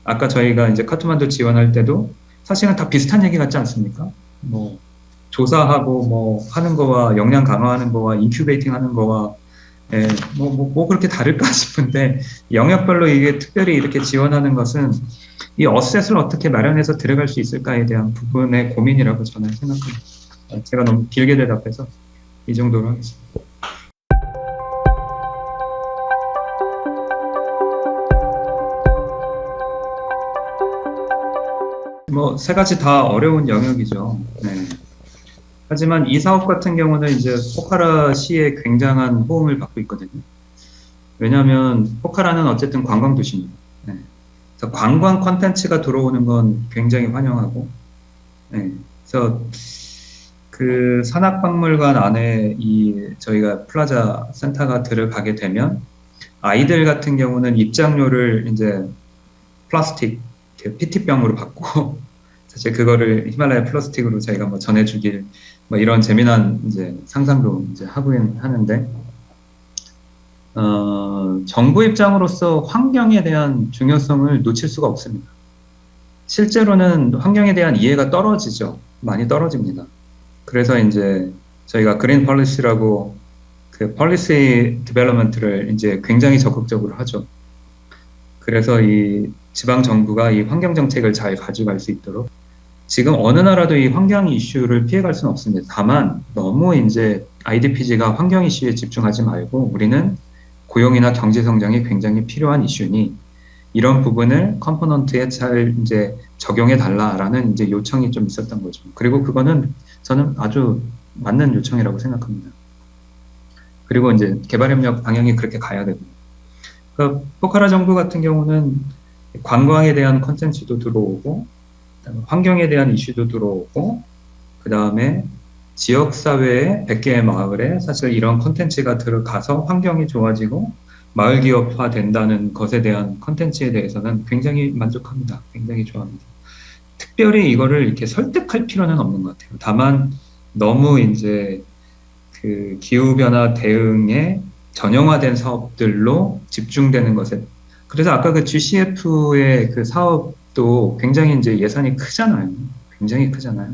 아까 저희가 이제 카트만두 지원할 때도 사실은 다 비슷한 얘기 같지 않습니까? 뭐 조사하고 뭐 하는 거와 역량 강화하는 거와 인큐베이팅 하는 거와 뭐 그렇게 다를까 싶은데 영역별로 이게 특별히 이렇게 지원하는 것은 이 어셋을 어떻게 마련해서 들어갈 수 있을까에 대한 부분의 고민이라고 저는 생각합니다. 제가 너무 길게 대답해서 이 정도로 하겠습니다. 뭐 세 가지 다 어려운 영역이죠. 네. 하지만 이 사업 같은 경우는 이제 포카라 시의 굉장한 호응을 받고 있거든요. 왜냐하면 포카라는 어쨌든 관광 도시입니다. 네. 그래서 관광 콘텐츠가 들어오는 건 굉장히 환영하고, 네. 그래서 그 산악박물관 안에 이 저희가 플라자 센터가 들어가게 되면 아이들 같은 경우는 입장료를 이제 플라스틱 PT병으로 받고 사실 그거를 히말라야 플라스틱으로 저희가 뭐 전해주길 뭐 이런 재미난 이제 상상도 이제 하고는 하는데 정부 입장으로서 환경에 대한 중요성을 놓칠 수가 없습니다. 실제로는 환경에 대한 이해가 떨어지죠. 많이 떨어집니다. 그래서 이제 저희가 그린 폴리시라고 그 폴리시 디벨롭먼트를 이제 굉장히 적극적으로 하죠. 그래서 이 지방 정부가 이 환경 정책을 잘 가져갈 수 있도록 지금 어느 나라도 이 환경 이슈를 피해갈 수는 없습니다. 다만 너무 이제 IDPG가 환경 이슈에 집중하지 말고 우리는 고용이나 경제 성장이 굉장히 필요한 이슈니 이런 부분을 컴포넌트에 잘 이제 적용해 달라라는 이제 요청이 좀 있었던 거죠. 그리고 그거는 저는 아주 맞는 요청이라고 생각합니다. 그리고 이제 개발협력 방향이 그렇게 가야 되고. 그러니까 포카라 정부 같은 경우는 관광에 대한 콘텐츠도 들어오고, 환경에 대한 이슈도 들어오고, 그 다음에 지역사회의 100개의 마을에 사실 이런 콘텐츠가 들어가서 환경이 좋아지고 마을 기업화 된다는 것에 대한 콘텐츠에 대해서는 굉장히 만족합니다. 굉장히 좋아합니다. 특별히 이거를 이렇게 설득할 필요는 없는 것 같아요. 다만 너무 이제 그 기후변화 대응에 전형화된 사업들로 집중되는 것에 그래서 아까 그 GCF의 그 사업도 굉장히 이제 예산이 크잖아요. 굉장히 크잖아요.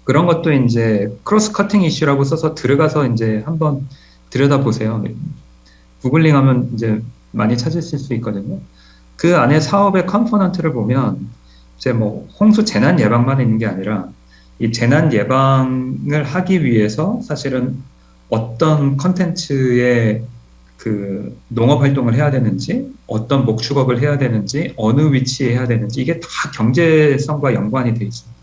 그런 것도 이제 크로스 커팅 이슈라고 써서 들어가서 이제 한번 들여다보세요. 구글링 하면 이제 많이 찾으실 수 있거든요. 그 안에 사업의 컴포넌트를 보면 이제 뭐 홍수 재난 예방만 있는 게 아니라 이 재난 예방을 하기 위해서 사실은 어떤 컨텐츠의 그 농업 활동을 해야 되는지, 어떤 목축업을 해야 되는지, 어느 위치에 해야 되는지 이게 다 경제성과 연관이 돼 있습니다.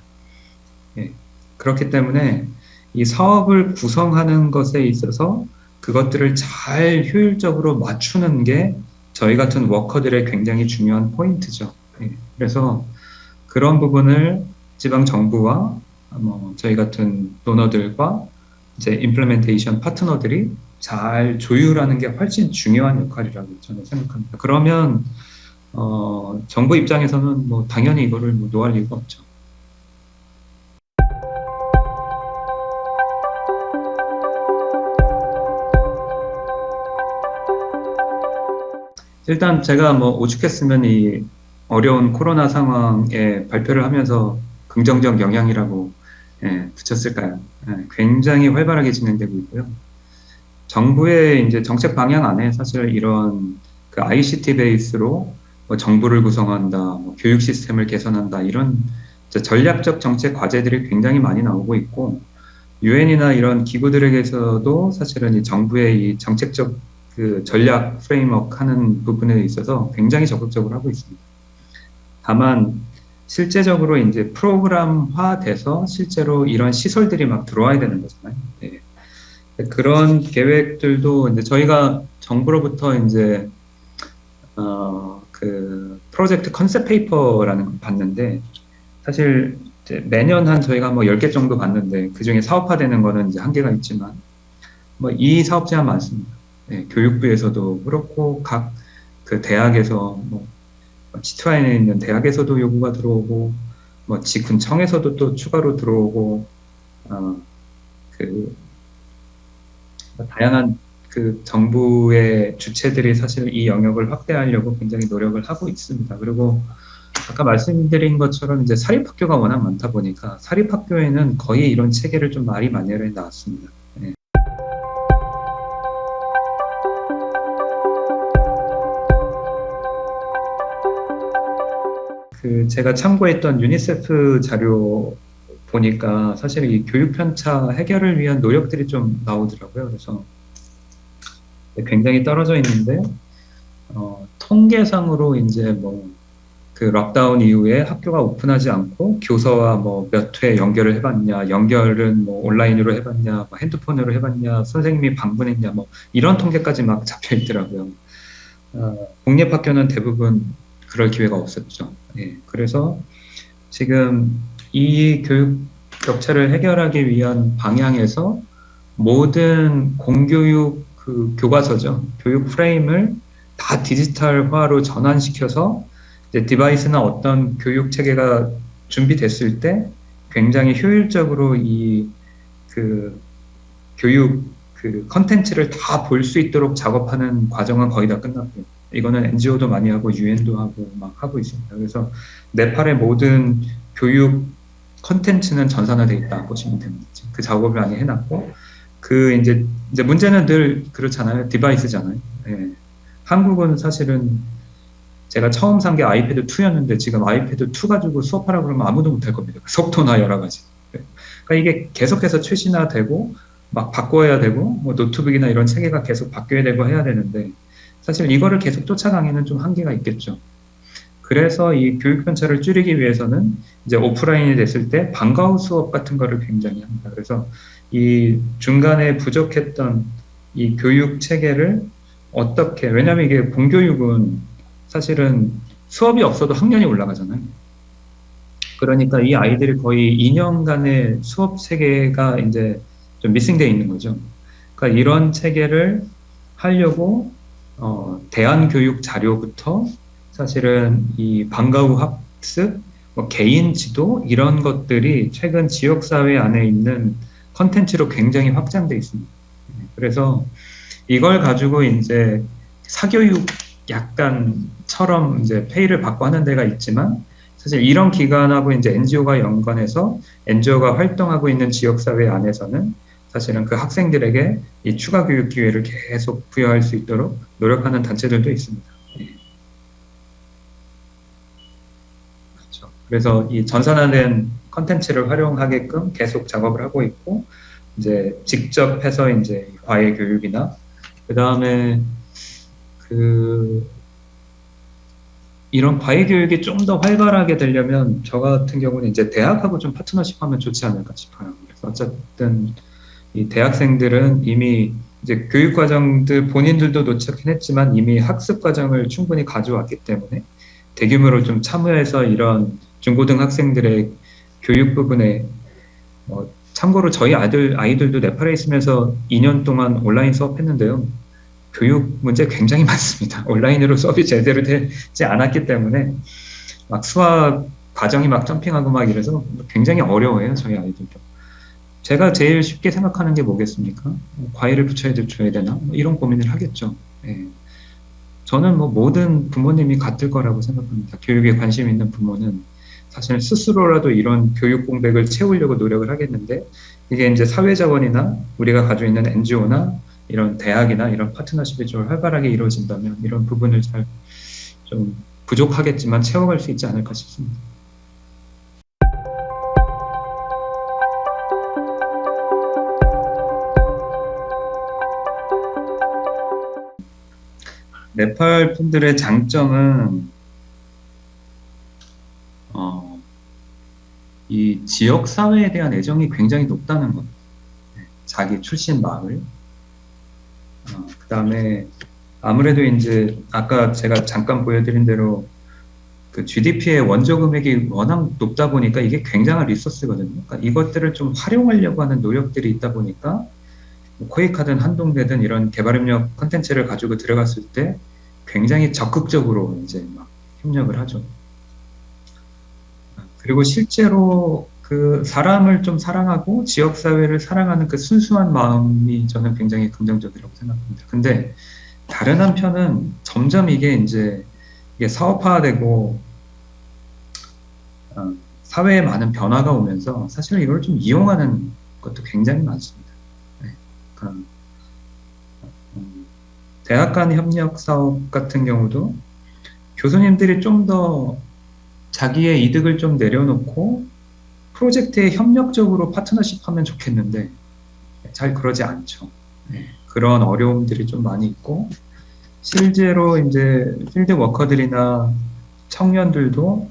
예. 그렇기 때문에 이 사업을 구성하는 것에 있어서 그것들을 잘 효율적으로 맞추는 게 저희 같은 워커들의 굉장히 중요한 포인트죠. 예. 그래서 그런 부분을 지방 정부와 뭐 저희 같은 도너들과 이제 임플리멘테이션 파트너들이 잘 조율하는 게 훨씬 중요한 역할이라고 저는 생각합니다. 그러면 정부 입장에서는 뭐 당연히 이거를 뭐 노할 이유가 없죠. 일단 제가 뭐 오죽했으면 이 어려운 코로나 상황에 발표를 하면서 긍정적 영향이라고 붙였을까요? 굉장히 활발하게 진행되고 있고요. 정부의 이제 정책 방향 안에 사실 이런 그 ICT 베이스로 뭐 정부를 구성한다, 뭐 교육 시스템을 개선한다 이런 전략적 정책 과제들이 굉장히 많이 나오고 있고 유엔이나 이런 기구들에게서도 사실은 이 정부의 이 정책적 그 전략 프레임워크 하는 부분에 있어서 굉장히 적극적으로 하고 있습니다. 다만 실제적으로 이제 프로그램화돼서 실제로 이런 시설들이 막 들어와야 되는 거잖아요. 네. 그런 계획들도 이제 저희가 정부로부터 이제 그 프로젝트 컨셉 페이퍼라는 걸 봤는데 사실 이제 매년 한 저희가 뭐 10개 정도 봤는데 그 중에 사업화되는 거는 이제 한계가 있지만 뭐 이 사업 제한 많습니다. 네, 교육부에서도 그렇고 각 그 대학에서 뭐 G2I에 있는 대학에서도 요구가 들어오고 뭐 지군청에서도 또 추가로 들어오고 그 다양한 그 정부의 주체들이 사실 이 영역을 확대하려고 굉장히 노력을 하고 있습니다. 그리고 아까 말씀드린 것처럼 이제 사립학교가 워낙 많다 보니까 사립학교에는 거의 이런 체계를 좀 많이 마련해 놨습니다. 네. 그 제가 참고했던 유니세프 자료 보니까 사실 이 교육 편차 해결을 위한 노력들이 좀 나오더라고요. 그래서 굉장히 떨어져 있는데 통계상으로 이제 뭐 그 락다운 이후에 학교가 오픈하지 않고 교사와 뭐 몇 회 연결을 해봤냐, 연결은 뭐 온라인으로 해봤냐, 뭐 핸드폰으로 해봤냐, 선생님이 방문했냐, 뭐 이런 통계까지 막 잡혀 있더라고요. 공립학교는 대부분 그럴 기회가 없었죠. 예, 그래서 지금 이 교육 격차를 해결하기 위한 방향에서 모든 공교육 그 교과서죠. 교육 프레임을 다 디지털화로 전환시켜서 이제 디바이스나 어떤 교육 체계가 준비됐을 때 굉장히 효율적으로 이 그 교육 그 컨텐츠를 다 볼 수 있도록 작업하는 과정은 거의 다 끝났고요. 이거는 NGO도 많이 하고 유엔도 하고 막 하고 있습니다. 그래서 네팔의 모든 교육 컨텐츠는 전산화돼 있다 보시면 됩니다. 그 작업을 많이 해놨고 그 이제 문제는 늘 그렇잖아요. 디바이스잖아요. 예. 한국은 사실은 제가 처음 산 게 아이패드 2였는데 지금 아이패드 2 가지고 수업하라고 그러면 아무도 못할 겁니다. 속도나 여러 가지. 그러니까 이게 계속해서 최신화되고 막 바꿔야 되고 뭐 노트북이나 이런 체계가 계속 바뀌어야 되고 해야 되는데 사실 이거를 계속 쫓아가기는 좀 한계가 있겠죠. 그래서 이 교육 편차를 줄이기 위해서는 이제 오프라인이 됐을 때 방과 후 수업 같은 거를 굉장히 합니다. 그래서 이 중간에 부족했던 이 교육 체계를 어떻게, 왜냐하면 이게 공교육은 사실은 수업이 없어도 학년이 올라가잖아요. 그러니까 이 아이들이 거의 2년간의 수업 체계가 이제 좀 미싱되어 있는 거죠. 그러니까 이런 체계를 하려고 대안교육 자료부터 사실은 이 방과 후 학습, 뭐 개인 지도 이런 것들이 최근 지역사회 안에 있는 컨텐츠로 굉장히 확장돼 있습니다. 그래서 이걸 가지고 이제 사교육 약간처럼 이제 페이를 받고 하는 데가 있지만 사실 이런 기관하고 이제 NGO가 연관해서 NGO가 활동하고 있는 지역사회 안에서는 사실은 그 학생들에게 이 추가 교육 기회를 계속 부여할 수 있도록 노력하는 단체들도 있습니다. 그렇죠. 그래서 이 전산화된 컨텐츠를 활용하게끔 계속 작업을 하고 있고 이제 직접 해서 이제 과외 교육이나 그 다음에 이런 과외 교육이 좀 더 활발하게 되려면 저 같은 경우는 이제 대학하고 좀 파트너십하면 좋지 않을까 싶어요. 그래서 어쨌든 이 대학생들은 이미 이제 교육 과정들 본인들도 놓쳤긴 했지만 이미 학습 과정을 충분히 가져왔기 때문에 대규모로 좀 참여해서 이런 중고등학생들의 교육 부분에 참고로 저희 아이들도 네팔에 있으면서 2년 동안 온라인 수업했는데요. 교육 문제 굉장히 많습니다. 온라인으로 수업이 제대로 되지 않았기 때문에 막 수학 과정이 막 점핑하고 막 이래서 굉장히 어려워요. 저희 아이들도. 제가 제일 쉽게 생각하는 게 뭐겠습니까? 과외를 줘야 되나? 이런 고민을 하겠죠. 예. 저는 뭐 모든 부모님이 같을 거라고 생각합니다. 교육에 관심 있는 부모는 사실 스스로라도 이런 교육 공백을 채우려고 노력을 하겠는데 이게 이제 사회자원이나 우리가 가지고 있는 NGO나 이런 대학이나 이런 파트너십이 좀 활발하게 이루어진다면 이런 부분을 잘 좀 부족하겠지만 채워갈 수 있지 않을까 싶습니다. 네팔 분들의 장점은 이 지역 사회에 대한 애정이 굉장히 높다는 것. 자기 출신 마을. 그 다음에 아무래도 이제 아까 제가 잠깐 보여드린 대로 그 GDP의 원조 금액이 워낙 높다 보니까 이게 굉장한 리소스거든요. 그러니까 이것들을 좀 활용하려고 하는 노력들이 있다 보니까 코이카든 한동대든 이런 개발협력 컨텐츠를 가지고 들어갔을 때 굉장히 적극적으로 이제 막 협력을 하죠. 그리고 실제로 그 사람을 좀 사랑하고 지역사회를 사랑하는 그 순수한 마음이 저는 굉장히 긍정적이라고 생각합니다. 근데 다른 한편은 점점 이게 이제 이게 사업화되고 사회에 많은 변화가 오면서 사실은 이걸 좀 이용하는 것도 굉장히 많습니다. 네. 그러니까 대학 간 협력 사업 같은 경우도 교수님들이 좀 더 자기의 이득을 좀 내려놓고 프로젝트에 협력적으로 파트너십 하면 좋겠는데 잘 그러지 않죠. 그런 어려움들이 좀 많이 있고, 실제로 이제 필드 워커들이나 청년들도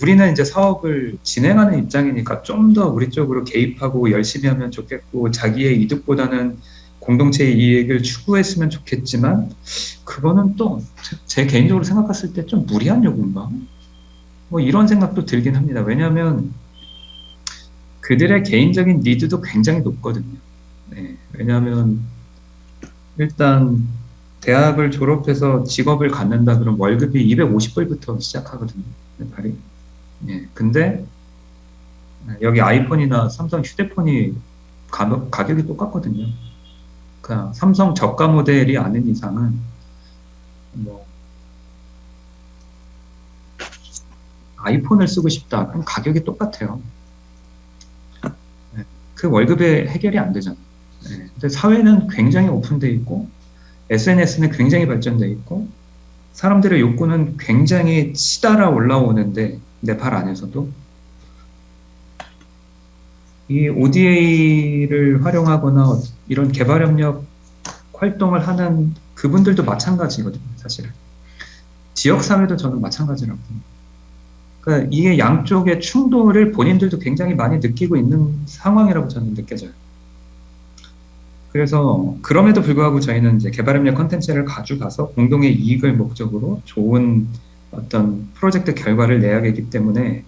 우리는 이제 사업을 진행하는 입장이니까 좀 더 우리 쪽으로 개입하고 열심히 하면 좋겠고, 자기의 이득보다는 공동체의 이익을 추구했으면 좋겠지만, 그거는 또 제 개인적으로 생각했을 때 좀 무리한 요구인가? 뭐 이런 생각도 들긴 합니다. 왜냐하면 그들의 개인적인 니드도 굉장히 높거든요. 왜냐하면 일단 대학을 졸업해서 직업을 갖는다 그러면 월급이 250불부터 시작하거든요. 네팔이. 근데 여기 아이폰이나 삼성 휴대폰이 가격이 똑같거든요. 그냥 삼성 저가 모델이 아닌 이상은 뭐 아이폰을 쓰고 싶다. 그럼 가격이 똑같아요. 그 월급에 해결이 안 되잖아요. 근데 사회는 굉장히 오픈되어 있고, SNS는 굉장히 발전되어 있고, 사람들의 욕구는 굉장히 치달아 올라오는데, 네팔 안에서도 이 ODA를 활용하거나 이런 개발협력 활동을 하는 그분들도 마찬가지거든요, 사실은. 지역사회도 저는 마찬가지라고 봅니다. 그러니까 이게 양쪽의 충돌을 본인들도 굉장히 많이 느끼고 있는 상황이라고 저는 느껴져요. 그래서 그럼에도 불구하고 저희는 이제 개발협력 컨텐츠를 가져가서 공동의 이익을 목적으로 좋은 어떤 프로젝트 결과를 내야 되기 때문에,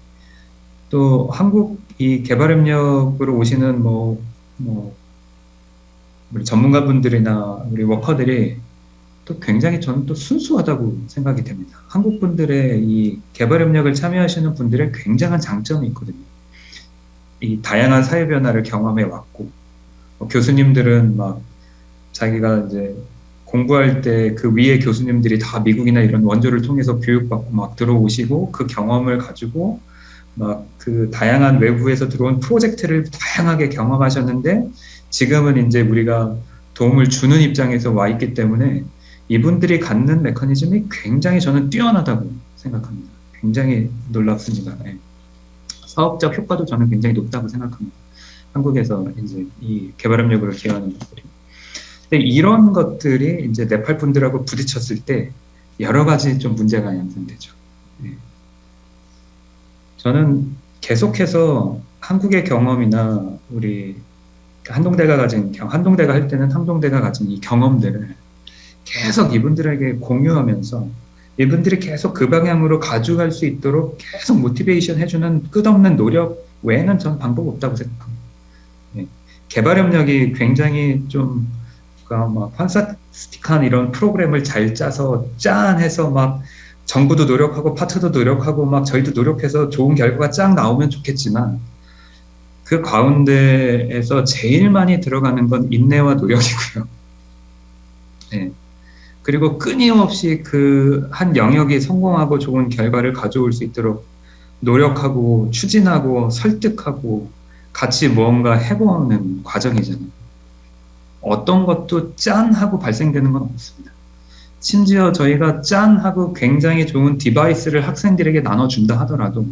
또 한국 이 개발협력으로 오시는 우리 전문가분들이나 우리 워커들이 또 굉장히 저는 또 순수하다고 생각이 됩니다. 한국 분들의 이 개발협력을 참여하시는 분들의 굉장한 장점이 있거든요. 이 다양한 사회 변화를 경험해 왔고, 교수님들은 막 자기가 이제 공부할 때 그 위에 교수님들이 다 미국이나 이런 원조를 통해서 교육받고 막 들어오시고, 그 경험을 가지고 막 그 다양한 외부에서 들어온 프로젝트를 다양하게 경험하셨는데, 지금은 이제 우리가 도움을 주는 입장에서 와 있기 때문에 이분들이 갖는 메커니즘이 굉장히 저는 뛰어나다고 생각합니다. 굉장히 놀랍습니다. 사업적 효과도 저는 굉장히 높다고 생각합니다. 한국에서 이제 이 개발협력으로 기여하는 것들이. 근데 이런 것들이 이제 네팔 분들하고 부딪혔을 때 여러 가지 좀 문제가 양산되죠. 저는 계속해서 한국의 경험이나 우리 한동대가 할 때는 한동대가 가진 이 경험들을 계속 이분들에게 공유하면서 이분들이 계속 그 방향으로 가져갈 수 있도록 계속 모티베이션 해주는 끝없는 노력 외에는 저는 방법 없다고 생각합니다. 개발협력이 굉장히 좀 막 판타스틱한 이런 프로그램을 잘 짜서 짠해서 막 정부도 노력하고 파트도 노력하고 막 저희도 노력해서 좋은 결과가 쫙 나오면 좋겠지만, 그 가운데에서 제일 많이 들어가는 건 인내와 노력이고요. 그리고 끊임없이 그 한 영역이 성공하고 좋은 결과를 가져올 수 있도록 노력하고 추진하고 설득하고 같이 무언가 해보는 과정이잖아요. 어떤 것도 짠하고 발생되는 건 없습니다. 심지어 저희가 짠하고 굉장히 좋은 디바이스를 학생들에게 나눠준다 하더라도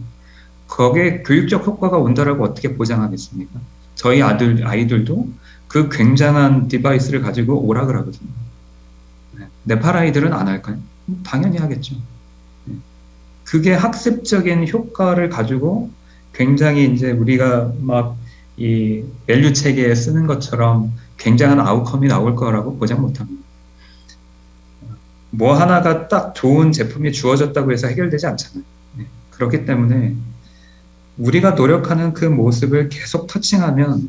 거기에 교육적 효과가 온다라고 어떻게 보장하겠습니까? 저희 아이들도 그 굉장한 디바이스를 가지고 오락을 하거든요. 네팔 아이들은 안 할까요? 당연히 하겠죠. 그게 학습적인 효과를 가지고 굉장히 이제 우리가 막 이 밸류 체계에 쓰는 것처럼 굉장한 아웃컴이 나올 거라고 보장 못합니다. 뭐 하나가 딱 좋은 제품이 주어졌다고 해서 해결되지 않잖아요. 그렇기 때문에 우리가 노력하는 그 모습을 계속 터칭하면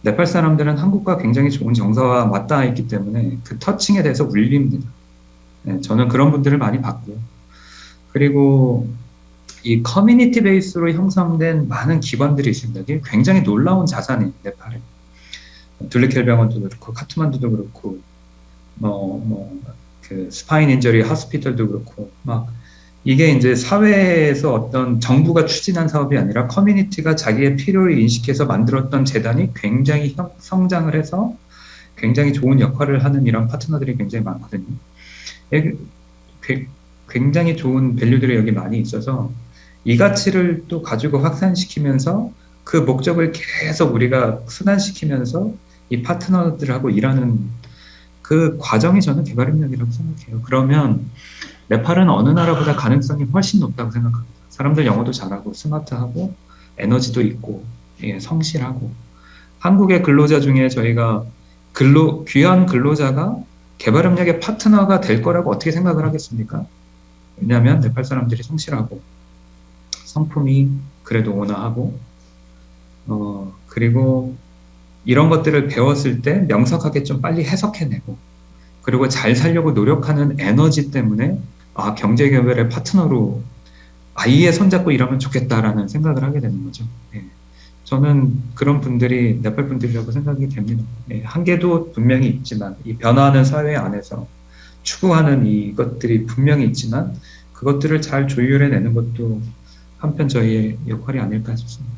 네팔 사람들은 한국과 굉장히 좋은 정서와 맞닿아 있기 때문에 그 터칭에 대해서 울립니다. 저는 그런 분들을 많이 봤고요. 그리고 이 커뮤니티 베이스로 형성된 많은 기관들이 있습니다. 이게 굉장히 놀라운 자산이에요, 네팔에. 둘리켈 병원도 그렇고, 카트만두도 그렇고, 그 스파인 인저리 하스피털도 그렇고, 막 이게 이제 사회에서 어떤 정부가 추진한 사업이 아니라 커뮤니티가 자기의 필요를 인식해서 만들었던 재단이 굉장히 성장을 해서 굉장히 좋은 역할을 하는 이런 파트너들이 굉장히 많거든요. 굉장히 좋은 밸류들이 여기 많이 있어서 이 가치를 또 가지고 확산시키면서 그 목적을 계속 우리가 순환시키면서 이 파트너들하고 일하는 그 과정이 저는 개발협력이라고 생각해요. 그러면 네팔은 어느 나라보다 가능성이 훨씬 높다고 생각합니다. 사람들 영어도 잘하고 스마트하고 에너지도 있고 예, 성실하고 한국의 근로자 중에 저희가 귀한 근로자가 개발협력의 파트너가 될 거라고 어떻게 생각을 하겠습니까? 왜냐하면 네팔 사람들이 성실하고 성품이 그래도 온화하고 그리고 이런 것들을 배웠을 때 명석하게 좀 빨리 해석해내고 그리고 잘 살려고 노력하는 에너지 때문에 경제개발의 파트너로 아예 손잡고 일하면 좋겠다라는 생각을 하게 되는 거죠. 예. 저는 그런 분들이 네팔 분들이라고 생각이 됩니다. 예. 한계도 분명히 있지만 이 변화하는 사회 안에서 추구하는 이것들이 분명히 있지만 그것들을 잘 조율해내는 것도 한편 저희의 역할이 아닐까 싶습니다.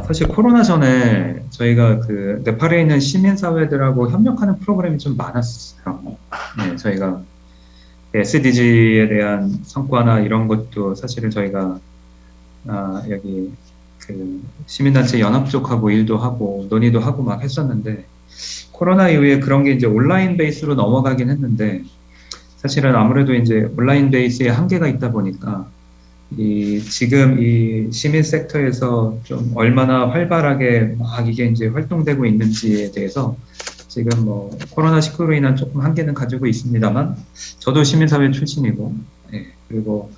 사실 코로나 전에 저희가 그 네팔에 있는 시민사회들하고 협력하는 프로그램이 좀 많았어요. 네, 저희가 SDG에 대한 성과나 이런 것도 사실은 저희가 여기 그 시민단체 연합 쪽하고 일도 하고 논의도 하고 막 했었는데 코로나 이후에 그런 게 이제 온라인 베이스로 넘어가긴 했는데 사실은 아무래도 이제 온라인 베이스에 한계가 있다 보니까 지금 이 시민 섹터에서 좀 얼마나 활발하게 막 이게 이제 활동되고 있는지에 대해서 지금 뭐 코로나19로 인한 조금 한계는 가지고 있습니다만 저도 시민사회 출신이고 예, 그리고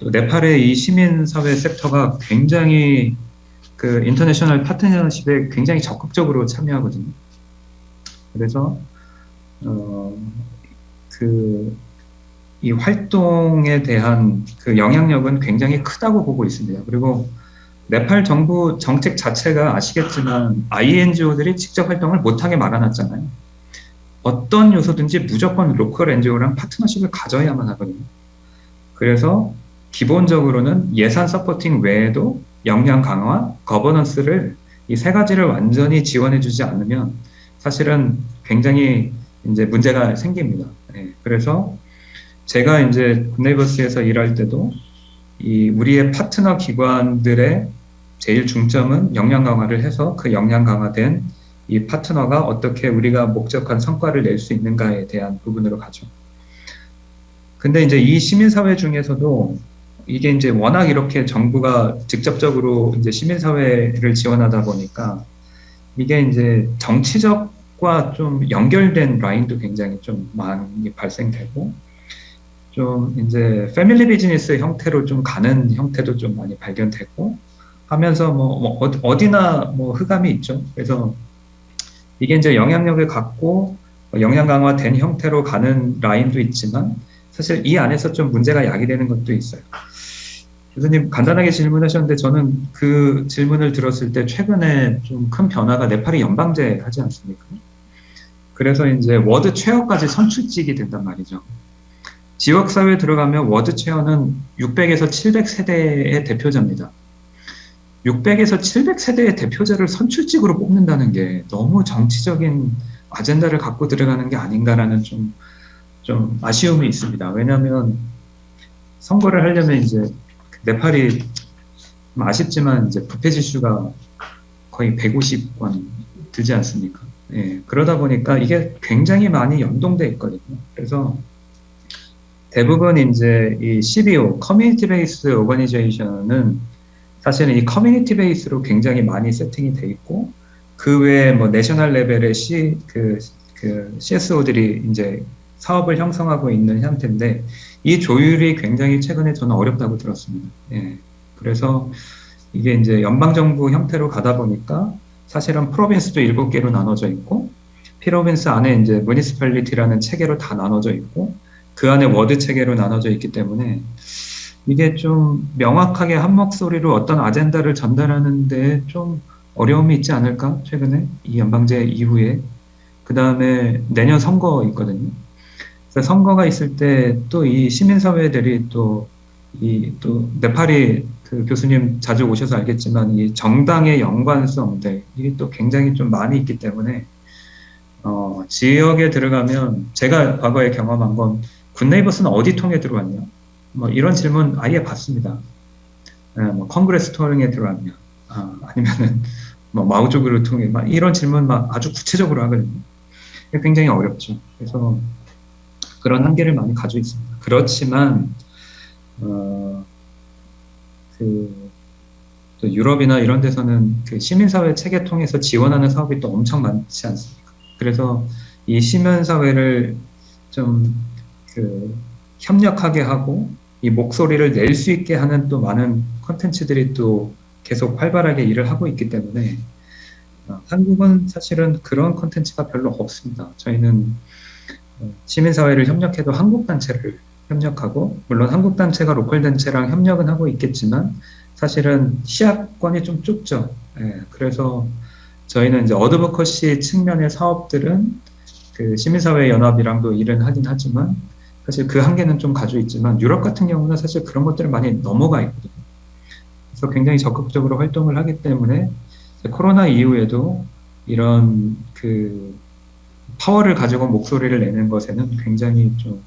또 네팔의 이 시민사회 sek터가 굉장히 그 인터내셔널 파트너십에 굉장히 적극적으로 참여하거든요. 그래서 이 활동에 대한 그 영향력은 굉장히 크다고 보고 있습니다. 그리고 네팔 정부 정책 자체가 아시겠지만 INGO들이 직접 활동을 못하게 막아놨잖아요. 어떤 요소든지 무조건 로컬 NGO랑 파트너십을 가져야만 하거든요. 그래서 기본적으로는 예산 서포팅 외에도 역량 강화, 거버넌스를 이 세 가지를 완전히 지원해주지 않으면 사실은 굉장히 이제 문제가 생깁니다. 네, 그래서 제가 이제 굿네이버스에서 일할 때도 우리의 파트너 기관들의 제일 중점은 역량 강화를 해서 그 역량 강화된 이 파트너가 어떻게 우리가 목적한 성과를 낼 수 있는가에 대한 부분으로 가죠. 근데 이제 이 시민사회 중에서도 이게 이제 워낙 이렇게 정부가 직접적으로 이제 시민사회를 지원하다 보니까 이게 이제 정치적과 좀 연결된 라인도 굉장히 좀 많이 발생되고 좀 이제 패밀리 비즈니스 형태로 좀 가는 형태도 좀 많이 발견되고 하면서 뭐 어디나 뭐 흑암이 있죠. 그래서 이게 이제 영향력을 갖고 역량 강화된 형태로 가는 라인도 있지만 사실 이 안에서 좀 문제가 야기되는 것도 있어요. 교수님 간단하게 질문하셨는데 저는 그 질문을 들었을 때 최근에 좀 큰 변화가 네팔이 연방제 하지 않습니까? 그래서 이제 워드 체어까지 선출직이 된단 말이죠. 지역사회에 들어가면 워드 체어는 600에서 700세대의 대표자입니다. 600에서 700세대의 대표자를 선출직으로 뽑는다는 게 너무 정치적인 아젠다를 갖고 들어가는 게 아닌가라는 좀 아쉬움이 있습니다. 왜냐하면 선거를 하려면 이제 네팔이 아쉽지만 이제 부패 지수가 거의 150권 들지 않습니까? 예, 그러다 보니까 이게 굉장히 많이 연동돼 있거든요. 그래서 대부분 이제 이 CBO, 커뮤니티 베이스 오거니제이션은 사실은 이 커뮤니티 베이스로 굉장히 많이 세팅이 돼 있고 그 외에 뭐 내셔널 레벨의 CSO들이 이제 사업을 형성하고 있는 형태인데 이 조율이 굉장히 최근에 저는 어렵다고 들었습니다. 예. 그래서 이게 이제 연방정부 형태로 가다 보니까 사실은 프로빈스도 7개로 나눠져 있고 프로빈스 안에 이제 무니시팔리티라는 체계로 다 나눠져 있고 그 안에 워드 체계로 나눠져 있기 때문에 이게 좀 명확하게 한 목소리로 어떤 아젠다를 전달하는데 좀 어려움이 있지 않을까? 최근에 이 연방제 이후에 그 다음에 내년 선거 있거든요. 그래서 선거가 있을 때 또 이 시민사회들이 또 이 또 네팔이 그 교수님 자주 오셔서 알겠지만 이 정당의 연관성들 이게 또 굉장히 좀 많이 있기 때문에 지역에 들어가면 제가 과거에 경험한 건 굿네이버스는 어디 통해 들어왔냐 뭐 이런 질문 아예 받습니다. 뭐 컨그레스 통해 들어왔냐 아니면은 뭐 마오족을 통해 막 이런 질문 막 아주 구체적으로 하거든요. 굉장히 어렵죠. 그래서 그런 한계를 많이 가지고 있습니다. 그렇지만 또 유럽이나 이런 데서는 그 시민사회 체계 통해서 지원하는 사업이 또 엄청 많지 않습니까? 그래서 이 시민사회를 좀 협력하게 하고 이 목소리를 낼 수 있게 하는 또 많은 콘텐츠들이 또 계속 활발하게 일을 하고 있기 때문에 한국은 사실은 그런 콘텐츠가 별로 없습니다. 저희는 시민사회를 협력해도 한국단체를 협력하고 물론 한국단체가 로컬단체랑 협력은 하고 있겠지만 사실은 시야권이 좀 좁죠. 그래서 저희는 이제 어드보커시 측면의 사업들은 그 시민사회 연합이랑도 일은 하긴 하지만 사실 그 한계는 좀 가지고 있지만 유럽 같은 경우는 사실 그런 것들을 많이 넘어가 있거든요. 그래서 굉장히 적극적으로 활동을 하기 때문에 코로나 이후에도 이런 그 파워를 가지고 목소리를 내는 것에는 굉장히 좀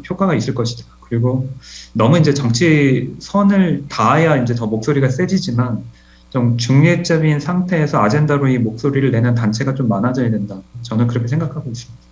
효과가 있을 것이다. 그리고 너무 이제 정치 선을 닿아야 이제 더 목소리가 세지지만 좀 중립적인 상태에서 아젠다로 이 목소리를 내는 단체가 좀 많아져야 된다. 저는 그렇게 생각하고 있습니다.